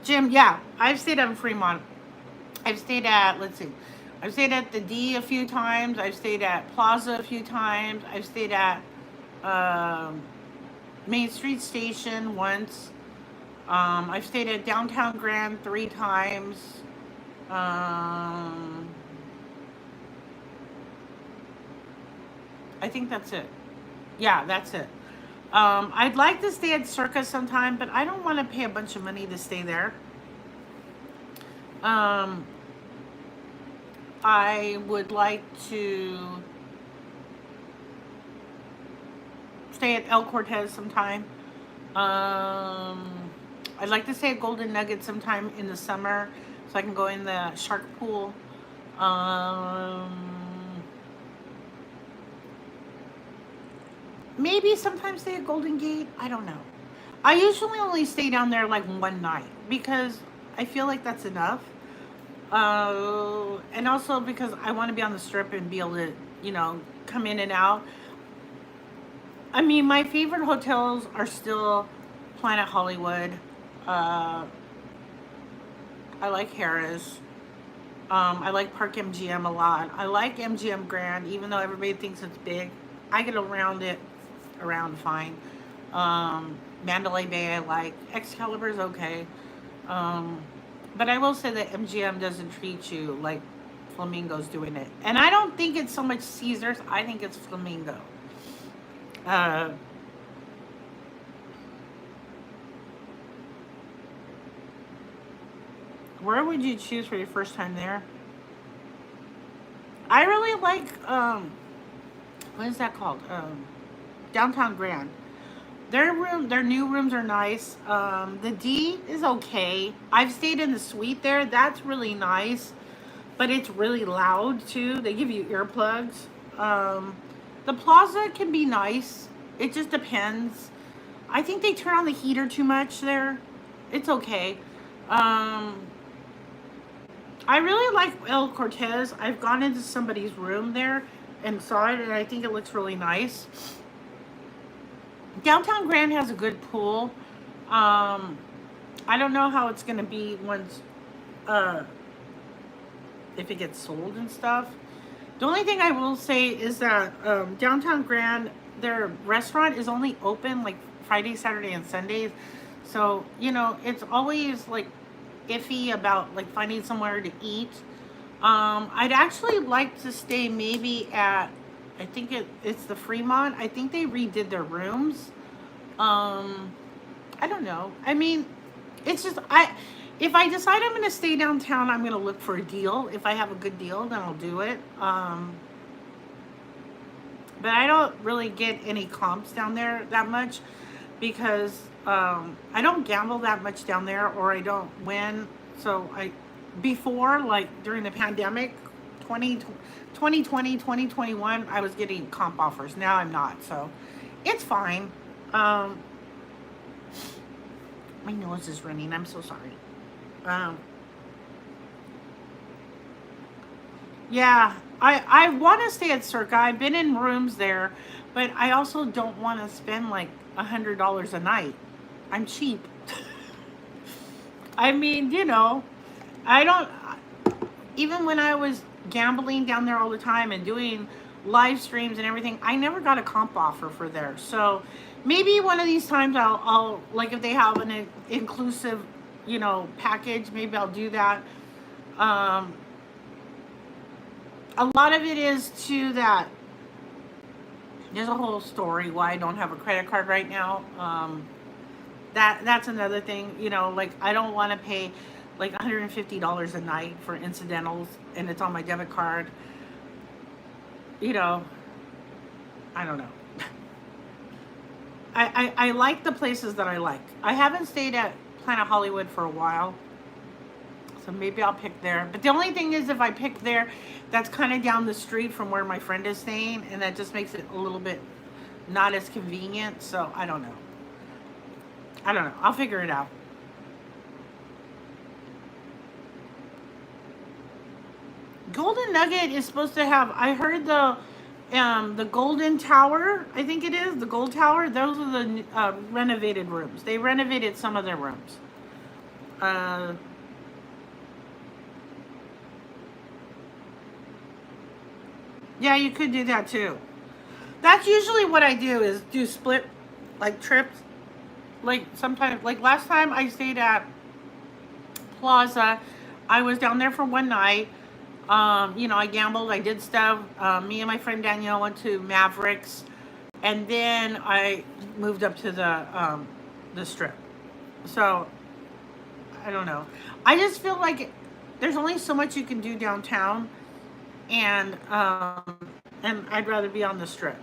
Jim, yeah. I've stayed at Fremont. I've stayed at, let's see, I've stayed at the D a few times. I've stayed at Plaza a few times. I've stayed at um, Main Street Station once. I've stayed at Downtown Grand 3 times. Um, I think that's it. Yeah, that's it. I'd like to stay at Circus sometime, but I don't want to pay a bunch of money to stay there. Um, I would like to stay at El Cortez sometime. I'd like to stay at Golden Nugget sometime in the summer so I can go in the shark pool. Um, Maybe sometimes stay at Golden Gate. I don't know. I usually only stay down there like one night because I feel like that's enough. And also because I want to be on the strip and be able to, come in and out. I mean, my favorite hotels are still Planet Hollywood. Uh, I like Harris. I like Park MGM a lot. I like MGM Grand, even though everybody thinks it's big. I get around fine. Mandalay Bay, I like. Excalibur is okay. Um, but I will say that MGM doesn't treat you like Flamingo's doing it. And I don't think it's so much Caesars, I think it's Flamingo. Uh, where would you choose for your first time there? I really like, what is that called? Downtown Grand. Their new rooms are nice. The D is okay. I've stayed in the suite there. That's really nice, but it's really loud too. They give you earplugs. Um, the Plaza can be nice. It just depends. I think they turn on the heater too much there. It's okay. Um, I really like El Cortez. I've gone into somebody's room there and saw it, and I think it looks really nice. Downtown Grand has a good pool. Um, I don't know how it's gonna be once, uh, if it gets sold and stuff. The only thing I will say is that Downtown Grand, their restaurant is only open like Friday, Saturday, and Sundays. So it's always like iffy about like finding somewhere to eat. I'd actually like to stay maybe at, I think it's the Fremont. I think they redid their rooms. Um, I don't know. I mean, it's just if I decide I'm going to stay downtown, I'm going to look for a deal. If I have a good deal, then I'll do it. But I don't really get any comps down there that much because I don't gamble that much down there, or I don't win. So before, like during the pandemic, 20, 2020, 2021, I was getting comp offers. Now I'm not. So it's fine. Um, my nose is running. I'm so sorry. Um, yeah, I want to stay at Circa. I've been in rooms there, but I also don't want to spend like $100 a night. I'm cheap. I mean, I don't. Even when I was gambling down there all the time and doing live streams and everything, I never got a comp offer for there. So maybe one of these times I'll like if they have an inclusive, package, maybe I'll do that. Um, a lot of it is too that there's a whole story why I don't have a credit card right now. That's another thing. Like I don't want to pay like $150 a night for incidentals, and it's on my debit card. You know, I don't know. I like the places that I like. I haven't stayed at Planet Hollywood for a while, so maybe I'll pick there. But the only thing is, if I pick there, that's kind of down the street from where my friend is staying, and that just makes it a little bit not as convenient. So I don't know. I don't know. I'll figure it out. Golden Nugget is supposed to have. I heard the Golden Tower. I think it is the Gold Tower. Those are the renovated rooms. They renovated some of their rooms. Uh, Yeah, you could do that too. That's usually what I do is do split like trips. Like sometimes, like last time I stayed at Plaza, I was down there for one night. I gambled, I did stuff. Me and my friend Danielle went to Mavericks, and then I moved up to the strip. So I don't know. I just feel like there's only so much you can do downtown, and I'd rather be on the strip.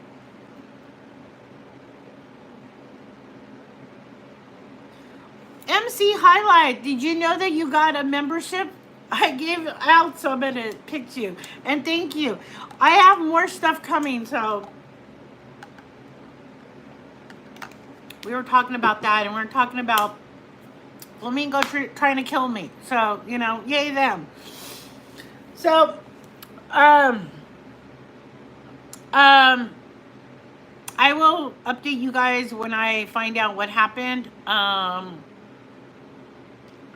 MC Highlight, did you know that you got a membership? I gave out some and it picked you. And thank you. I have more stuff coming, so we were talking about that, and we were talking about Flamingo trying to kill me. So, yay them. So, I will update you guys when I find out what happened.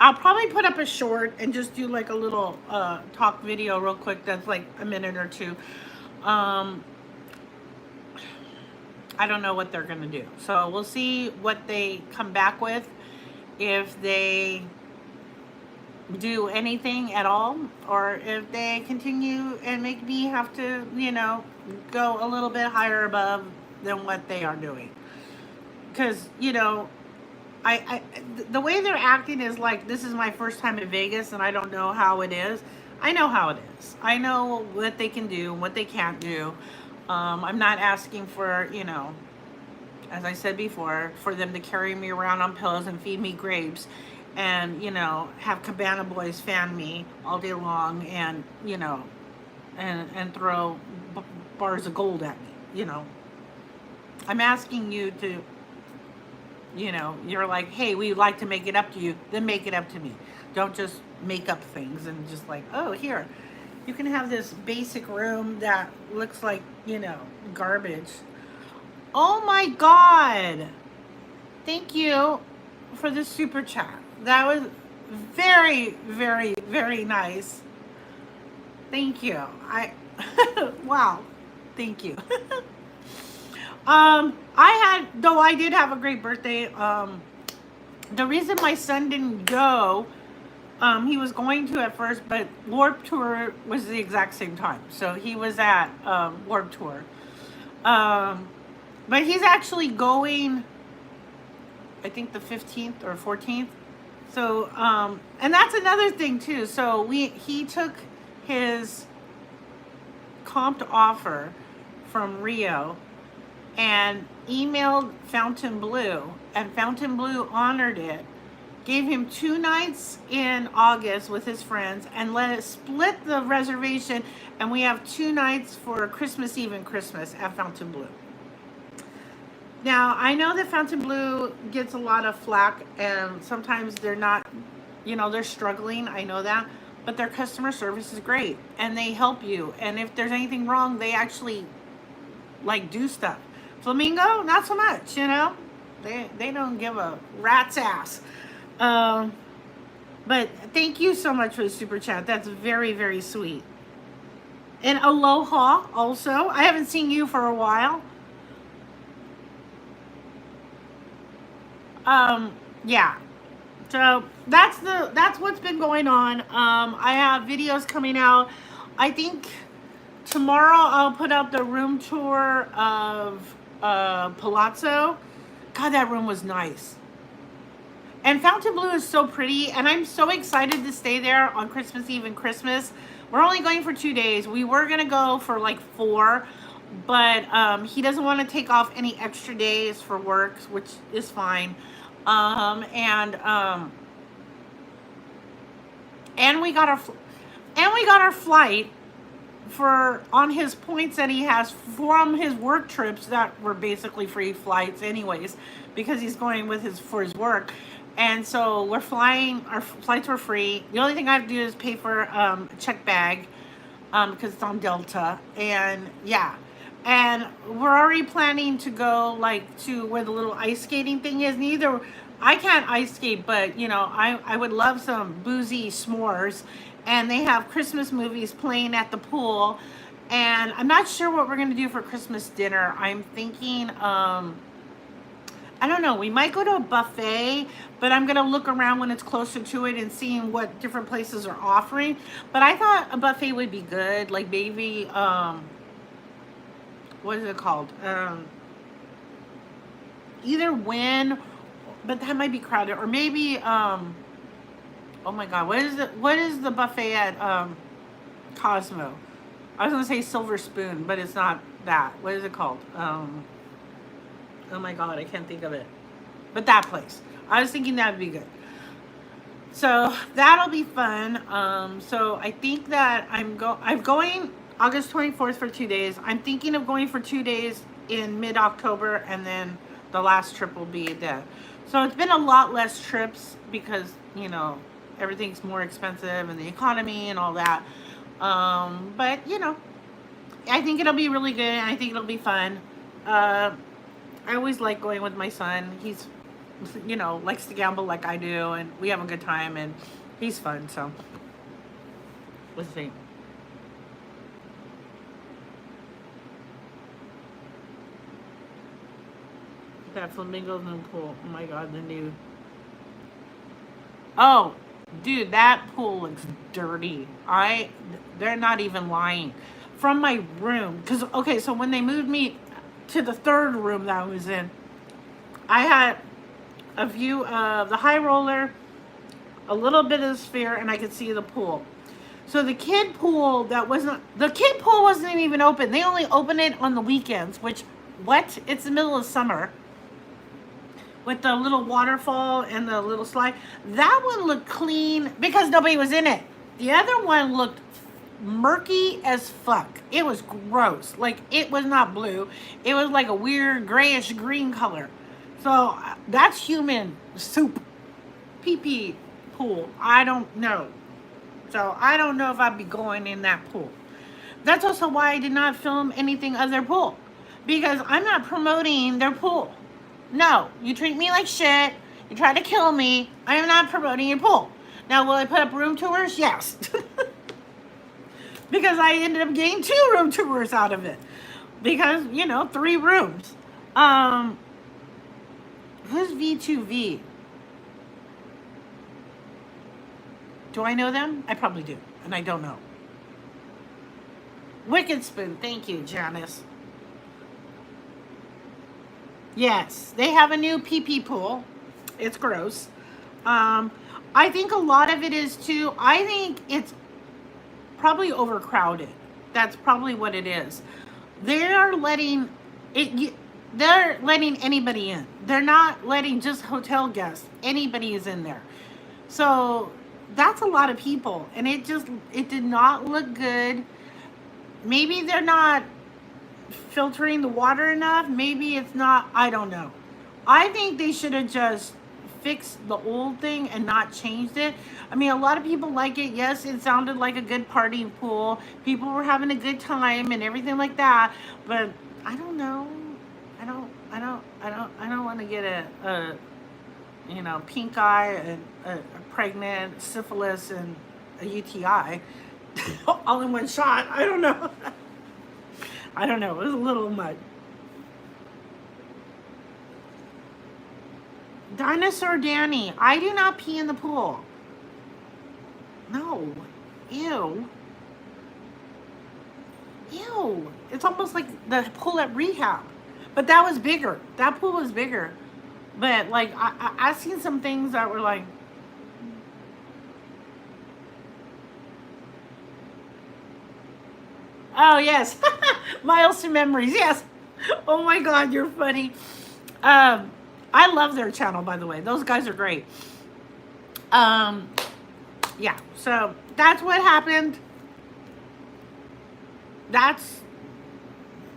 I'll probably put up a short and just do like a little talk video real quick that's like a minute or two. I don't know what they're going to do. So we'll see what they come back with. If they do anything at all, or if they continue and make me have to, go a little bit higher above than what they are doing. Because, the way they're acting is like, this is my first time in Vegas and I don't know how it is. I know how it is. I know what they can do and what they can't do. I'm not asking for, as I said before, for them to carry me around on pillows and feed me grapes and, have Cabana Boys fan me all day long and, and throw bars of gold at me, I'm asking you to, you're like, hey, we'd like to make it up to you, then make it up to me. Don't just make up things and just like, oh, here, you can have this basic room that looks like, garbage. Oh my God. Thank you for the super chat. That was very, very, very nice. Thank you. Wow. Thank you. I did have a great birthday. The reason my son didn't go, he was going to at first, but Warped Tour was the exact same time. So he was at Warped Tour. But he's actually going, I think the 15th or 14th. So, and that's another thing too. So he took his comped offer from Rio and emailed Fontainebleau, and Fontainebleau honored it, gave him 2 nights in August with his friends, and let us split the reservation, and we have 2 nights for Christmas Eve and Christmas at Fontainebleau. Now, I know that Fontainebleau gets a lot of flack, and sometimes they're not, they're struggling, I know that, but their customer service is great, and they help you, and if there's anything wrong, they actually, do stuff. Flamingo, not so much, They don't give a rat's ass. But thank you so much for the super chat. That's very, very sweet. And aloha also. I haven't seen you for a while. Yeah. So that's what's been going on. I have videos coming out. I think tomorrow I'll put out the room tour of Palazzo. God, that room was nice. And Fontainebleau is so pretty, and I'm so excited to stay there on Christmas Eve and Christmas. We're only going for 2 days. We were going to go for 4, but he doesn't want to take off any extra days for work, which is fine. And we got our flight for on his points that he has from his work trips that were basically free flights anyways, because he's going for his work. And so we're flying, our flights were free. The only thing I have to do is pay for a check bag because it's on Delta. And yeah, and we're already planning to go to where the little ice skating thing is. I can't ice skate, but I would love some boozy s'mores. And they have Christmas movies playing at the pool. And I'm not sure what we're gonna do for Christmas dinner. I'm thinking, I don't know. We might go to a buffet, but I'm gonna look around when it's closer to it and seeing what different places are offering. But I thought a buffet would be good, like maybe what is it called? Either Win, but that might be crowded, or maybe oh my God, what is it? What is the buffet at Cosmo? I was gonna say Silver Spoon, but it's not that. What is it called? Oh my God, I can't think of it. But that place. I was thinking that would be good. So that'll be fun. So I think that I'm going August 24th for 2 days. I'm thinking of going for 2 days in mid-October, and then the last trip will be that. So it's been a lot less trips because, you know, everything's more expensive and the economy and all that. But, you know, I think it'll be really good. And I think it'll be fun. I always like going with my son. He's, you know, likes to gamble like I do, and we have a good time, and he's fun. So let's see. That Flamingo's new pool. Oh my God, the new. Oh, dude, that pool looks dirty. They're not even lying. From my room, because okay, so when they moved me to the third room that I was in, I had a view of the high roller, a little bit of the sphere, and I could see the pool. So the kid pool wasn't even open. They only open it on the weekends, which, what? It's the middle of summer. With the little waterfall and the little slide. That one looked clean because nobody was in it. The other one looked murky as fuck. It was gross. Like, it was not blue. It was like a weird grayish green color. So that's human soup. Pee-pee pool. I don't know. So I don't know if I'd be going in that pool. That's also why I did not film anything of their pool. Because I'm not promoting their pool. No, you treat me like shit. You try to kill me. I am not promoting your pool. Now, will I put up room tours? Yes. Because I ended up getting 2 room tours out of it. Because, you know, 3 rooms. Who's V2V? Do I know them? I probably do. And I don't know. Wicked Spoon. Thank you, Janice. Yes, they have a new pee-pee pool. It's gross. I think a lot of it is too, I think it's probably overcrowded. That's probably what it is. They're letting anybody in. They're not letting just hotel guests. Anybody is in there. So that's a lot of people. And it did not look good. Maybe they're not filtering the water enough. Maybe it's not. I don't know. I think they should have just fixed the old thing and not changed it. I mean, a lot of people like it. Yes, it sounded like a good party pool. People were having a good time and everything like that. But I don't know. I don't want to get a you know, pink eye and a pregnant, syphilis, and a UTI all in one shot. I don't know. I don't know. It was a little much. Dinosaur Danny, I do not pee in the pool. No. Ew. Ew. It's almost like the pool at rehab. But that was bigger. That pool was bigger. But, like, I've seen some things that were like, oh, yes. Miles to Memories. Yes. Oh, my God. You're funny. I love their channel, by the way. Those guys are great. Yeah. So that's what happened.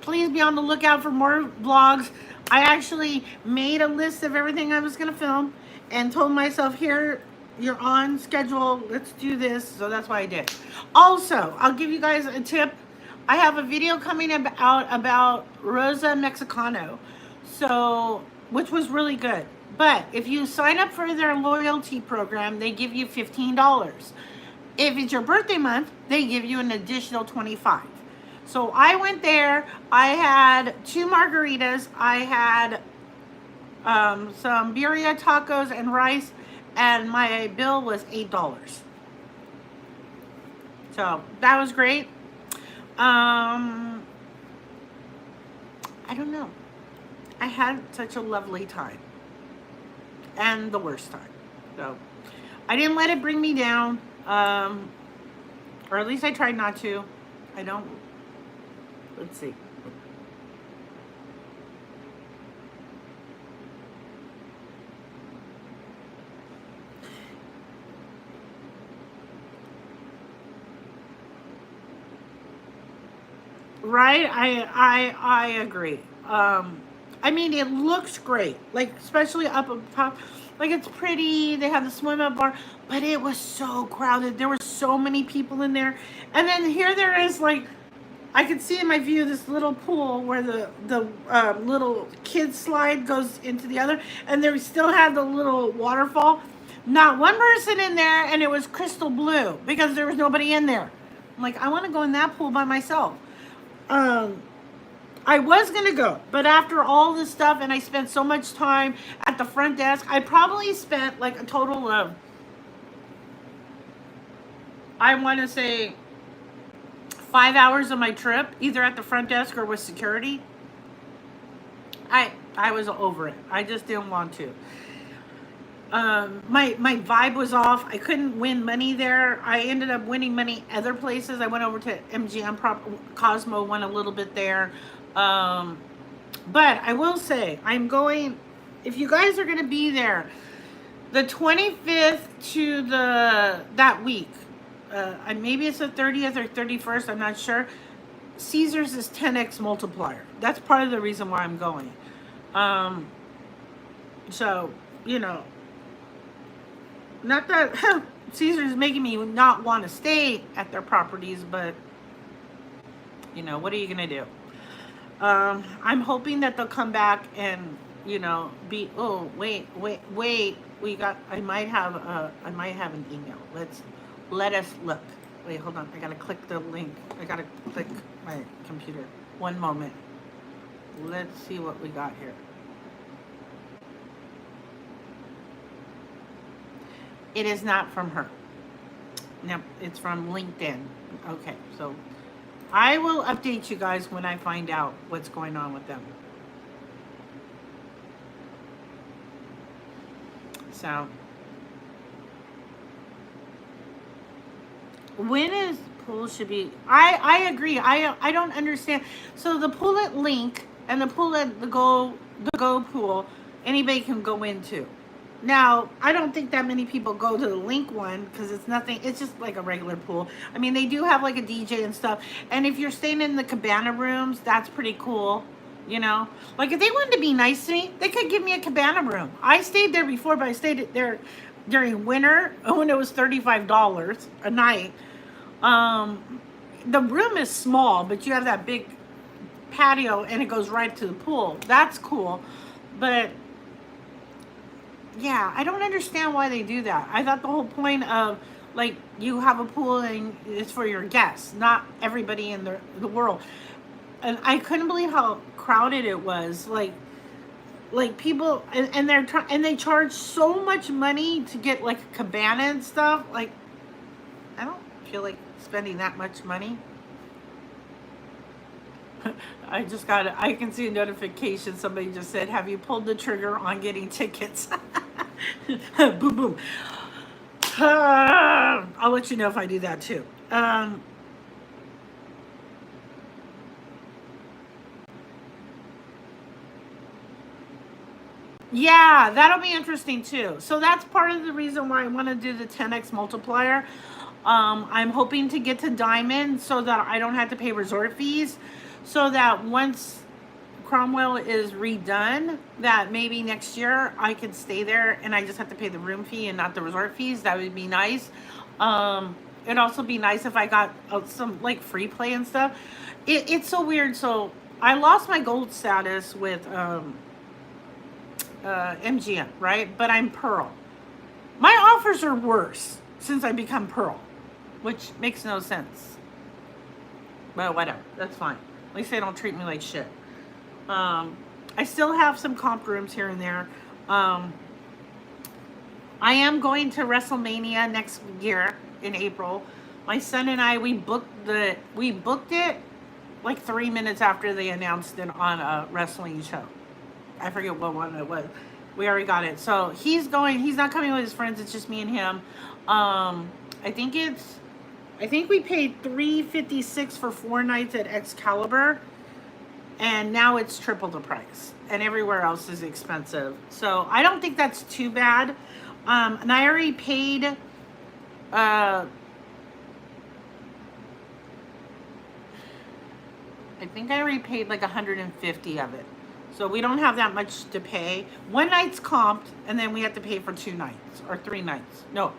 Please be on the lookout for more vlogs. I actually made a list of everything I was going to film and told myself, here, you're on schedule. Let's do this. So that's why I did. Also, I'll give you guys a tip. I have a video coming out about Rosa Mexicano, so, which was really good. But if you sign up for their loyalty program, they give you $15. If it's your birthday month, they give you an additional $25. So I went there. I had 2 margaritas. I had some birria tacos and rice, and my bill was $8. So that was great. I don't know. I had such a lovely time, and the worst time. So I didn't let it bring me down, or at least I tried not to. I don't. Let's see. Right? I agree. I mean, it looks great, like especially up top. Like it's pretty. They have the swim up bar, but it was so crowded. There were so many people in there, and then here there is like I could see in my view this little pool where the little kid slide goes into the other, and they still had the little waterfall. Not one person in there, and it was crystal blue because there was nobody in there. I'm like, I want to go in that pool by myself. Um, I was gonna go, but after all this stuff, and I spent so much time at the front desk, I probably spent like a total of, I want to say, 5 hours of my trip, either at the front desk or with security. I was over it. I just didn't want to. My vibe was off. I couldn't win money there. I ended up winning money other places. I went over to MGM Cosmo, won a little bit there. But I will say, I'm going. If you guys are going to be there, the 25th to the that week, maybe it's the 30th or 31st. I'm not sure. Caesars is 10x multiplier. That's part of the reason why I'm going. Um, so you know, not that Caesars is making me not want to stay at their properties, but you know, what are you gonna do? I'm hoping that they'll come back and be. Oh wait. I might have an email. Let us look. Wait, hold on. I gotta click the link. I gotta click my computer. One moment. Let's see what we got here. It is not from her. No, it's from LinkedIn. Okay, so I will update you guys when I find out what's going on with them. So, when is pool should be? I agree. I don't understand. So the pool at Link and the pool at the Go pool, anybody can go into. Now, I don't think that many people go to the Link one because it's nothing. It's just like a regular pool. I mean, they do have like a DJ and stuff. And if you're staying in the cabana rooms, that's pretty cool. Like if they wanted to be nice to me, they could give me a cabana room. I stayed there before, but I stayed there during winter when it was $35 a night. The room is small, but you have that big patio and it goes right to the pool. That's cool. But yeah, I don't understand why they do that. I thought the whole point of like you have a pool and it's for your guests, not everybody in the world. And I couldn't believe how crowded it was. Like people, and they charge so much money to get like a cabana and stuff. Like I don't feel like spending that much money. I can see a notification. Somebody just said, have you pulled the trigger on getting tickets? Boom, boom. I'll let you know if I do that too. Yeah, that'll be interesting too. So that's part of the reason why I want to do the 10x multiplier. I'm hoping to get to Diamond so that I don't have to pay resort fees. So that once Cromwell is redone, that maybe next year I could stay there and I just have to pay the room fee and not the resort fees. That would be nice. It'd also be nice if I got some like free play and stuff. It's so weird. So I lost my gold status with MGM, right? But I'm Pearl. My offers are worse since I become Pearl, which makes no sense. But whatever, that's fine. At least they don't treat me like shit. I still have some comp rooms here and there. I am going to WrestleMania next year in April. My son and I, we booked it like 3 minutes after they announced it on a wrestling show. I forget what one it was. We already got it. So he's going. He's not coming with his friends. It's just me and him. I think we paid $356 for 4 nights at Excalibur, and now it's triple the price. And everywhere else is expensive. So I don't think that's too bad. And I already paid. I think I already paid like 150 of it. So we don't have that much to pay. 1 night's comped, and then we have to pay for 2 nights or 3 nights. No,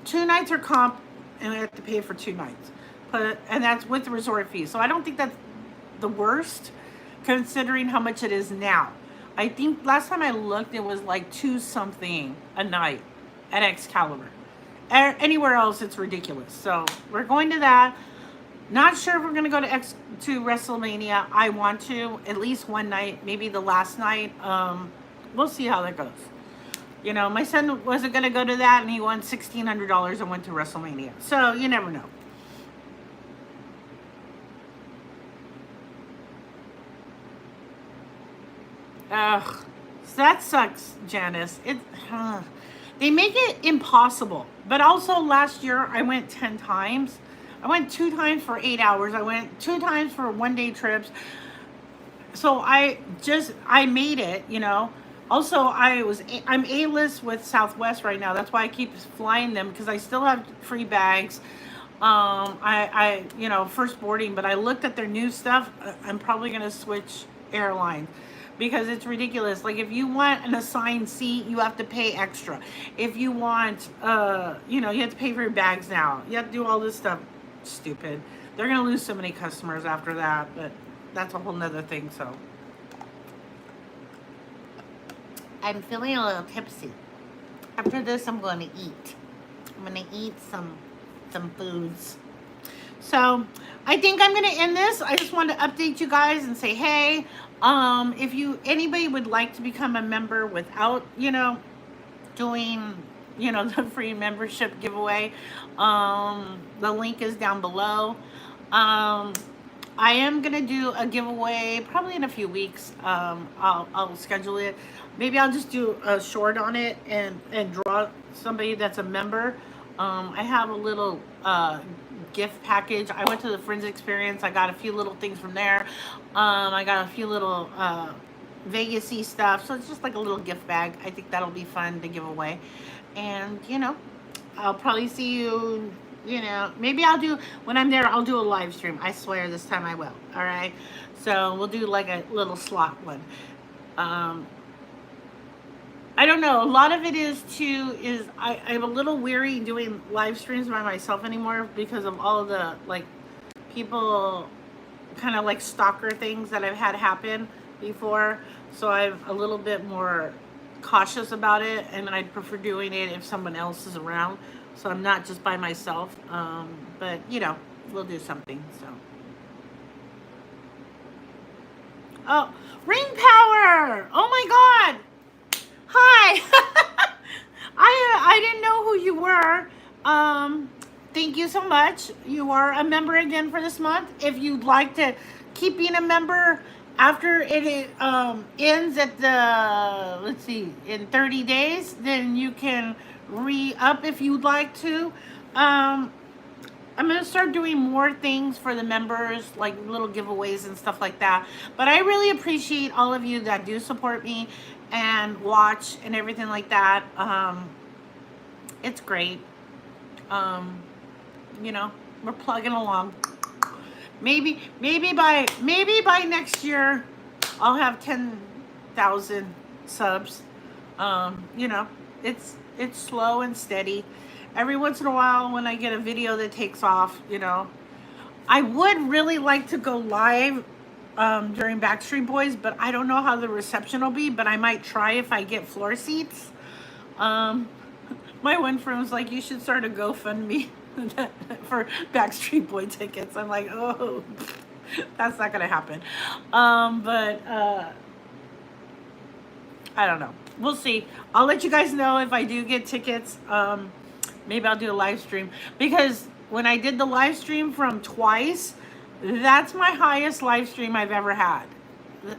2 nights are comped, and we have to pay for 2 nights. And that's with the resort fee. So I don't think that's the worst, considering how much it is now. I think last time I looked, it was like 2 something a night at Excalibur. Anywhere else, it's ridiculous. So we're going to that. Not sure if we're gonna go to WrestleMania. I want to at least 1 night, maybe the last night. We'll see how that goes. You know, my son wasn't gonna go to that, and he won $1,600 and went to WrestleMania. So you never know. Ugh, so that sucks, Janice. They make it impossible. But also last year I went 10 times. I went 2 times for 8 hours. I went 2 times for 1-day trips. So I made it, you know. Also, I'm A-list with Southwest right now. That's why I keep flying them, because I still have free bags. First boarding, but I looked at their new stuff. I'm probably going to switch airlines, because it's ridiculous. Like, if you want an assigned seat, you have to pay extra. If you want, you have to pay for your bags now. You have to do all this stuff. Stupid. They're going to lose so many customers after that, but that's a whole nother thing. So I'm feeling a little tipsy. After this, I'm going to eat. I'm going to eat some foods. So I think I'm going to end this. I just wanted to update you guys and say, hey, if anybody would like to become a member without, doing, the free membership giveaway, the link is down below. I am gonna do a giveaway probably in a few weeks. I'll schedule it. Maybe I'll just do a short on it and draw somebody that's a member. I have a little gift package. I went to the Friends Experience. I got a few little things from there. I got a few little Vegas-y stuff. So it's just like a little gift bag. I think that'll be fun to give away. And, I'll probably see you, maybe when I'm there, I'll do a live stream. I swear this time I will. All right. So we'll do like a little slot one. I don't know. A lot of it is I'm a little weary doing live streams by myself anymore, because of all of the people kind of stalker things that I've had happen before. So I'm a little bit more cautious about it, and I'd prefer doing it if someone else is around, so I'm not just by myself. But we'll do something. So, oh, ring power! Oh my God! Hi. I didn't know who you were. Thank you so much. You are a member again for this month. If you'd like to keep being a member after it ends at in 30 days, then you can re-up if you'd like to. I'm going to start doing more things for the members, like little giveaways and stuff like that. But I really appreciate all of you that do support me and watch and everything like that. It's great. We're plugging along. Maybe by next year I'll have 10,000 subs. It's slow and steady. Every once in a while, when I get a video that takes off, I would really like to go live during Backstreet Boys, but I don't know how the reception will be. But I might try if I get floor seats. My one friend was like, "You should start a GoFundMe for Backstreet Boy tickets." I'm like, oh. That's not gonna happen. But I don't know. We'll see. I'll let you guys know if I do get tickets. Maybe I'll do a live stream, because when I did the live stream from Twice, that's my highest live stream I've ever had,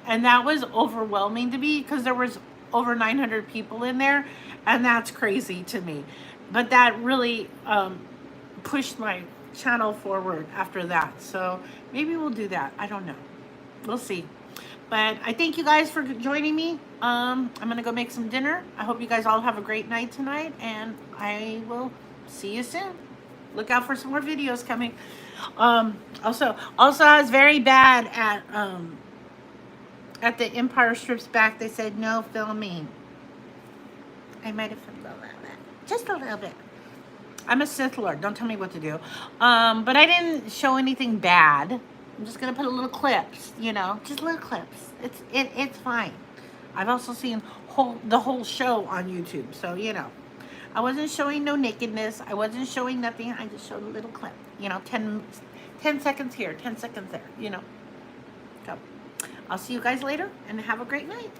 and that was overwhelming to me because there was over 900 people in there, and that's crazy to me. But that really pushed my channel forward after that. So maybe we'll do that. I don't know. We'll see. But I thank you guys for joining me. I'm gonna go make some dinner. I hope you guys all have a great night tonight, and I will see you soon. Look out for some more videos coming. Also, I was very bad at the Empire Strips Back. They said no filming. I might have filmed a little bit, just a little bit. I'm a Sith Lord. Don't tell me what to do. But I didn't show anything bad. I'm just gonna put a little clips, you know, just little clips. It's fine. I've also seen the whole show on YouTube, so you know, I wasn't showing no nakedness. I wasn't showing nothing. I just showed a little clip, you know, 10 seconds here, 10 seconds there, you know. So I'll see you guys later, and have a great night.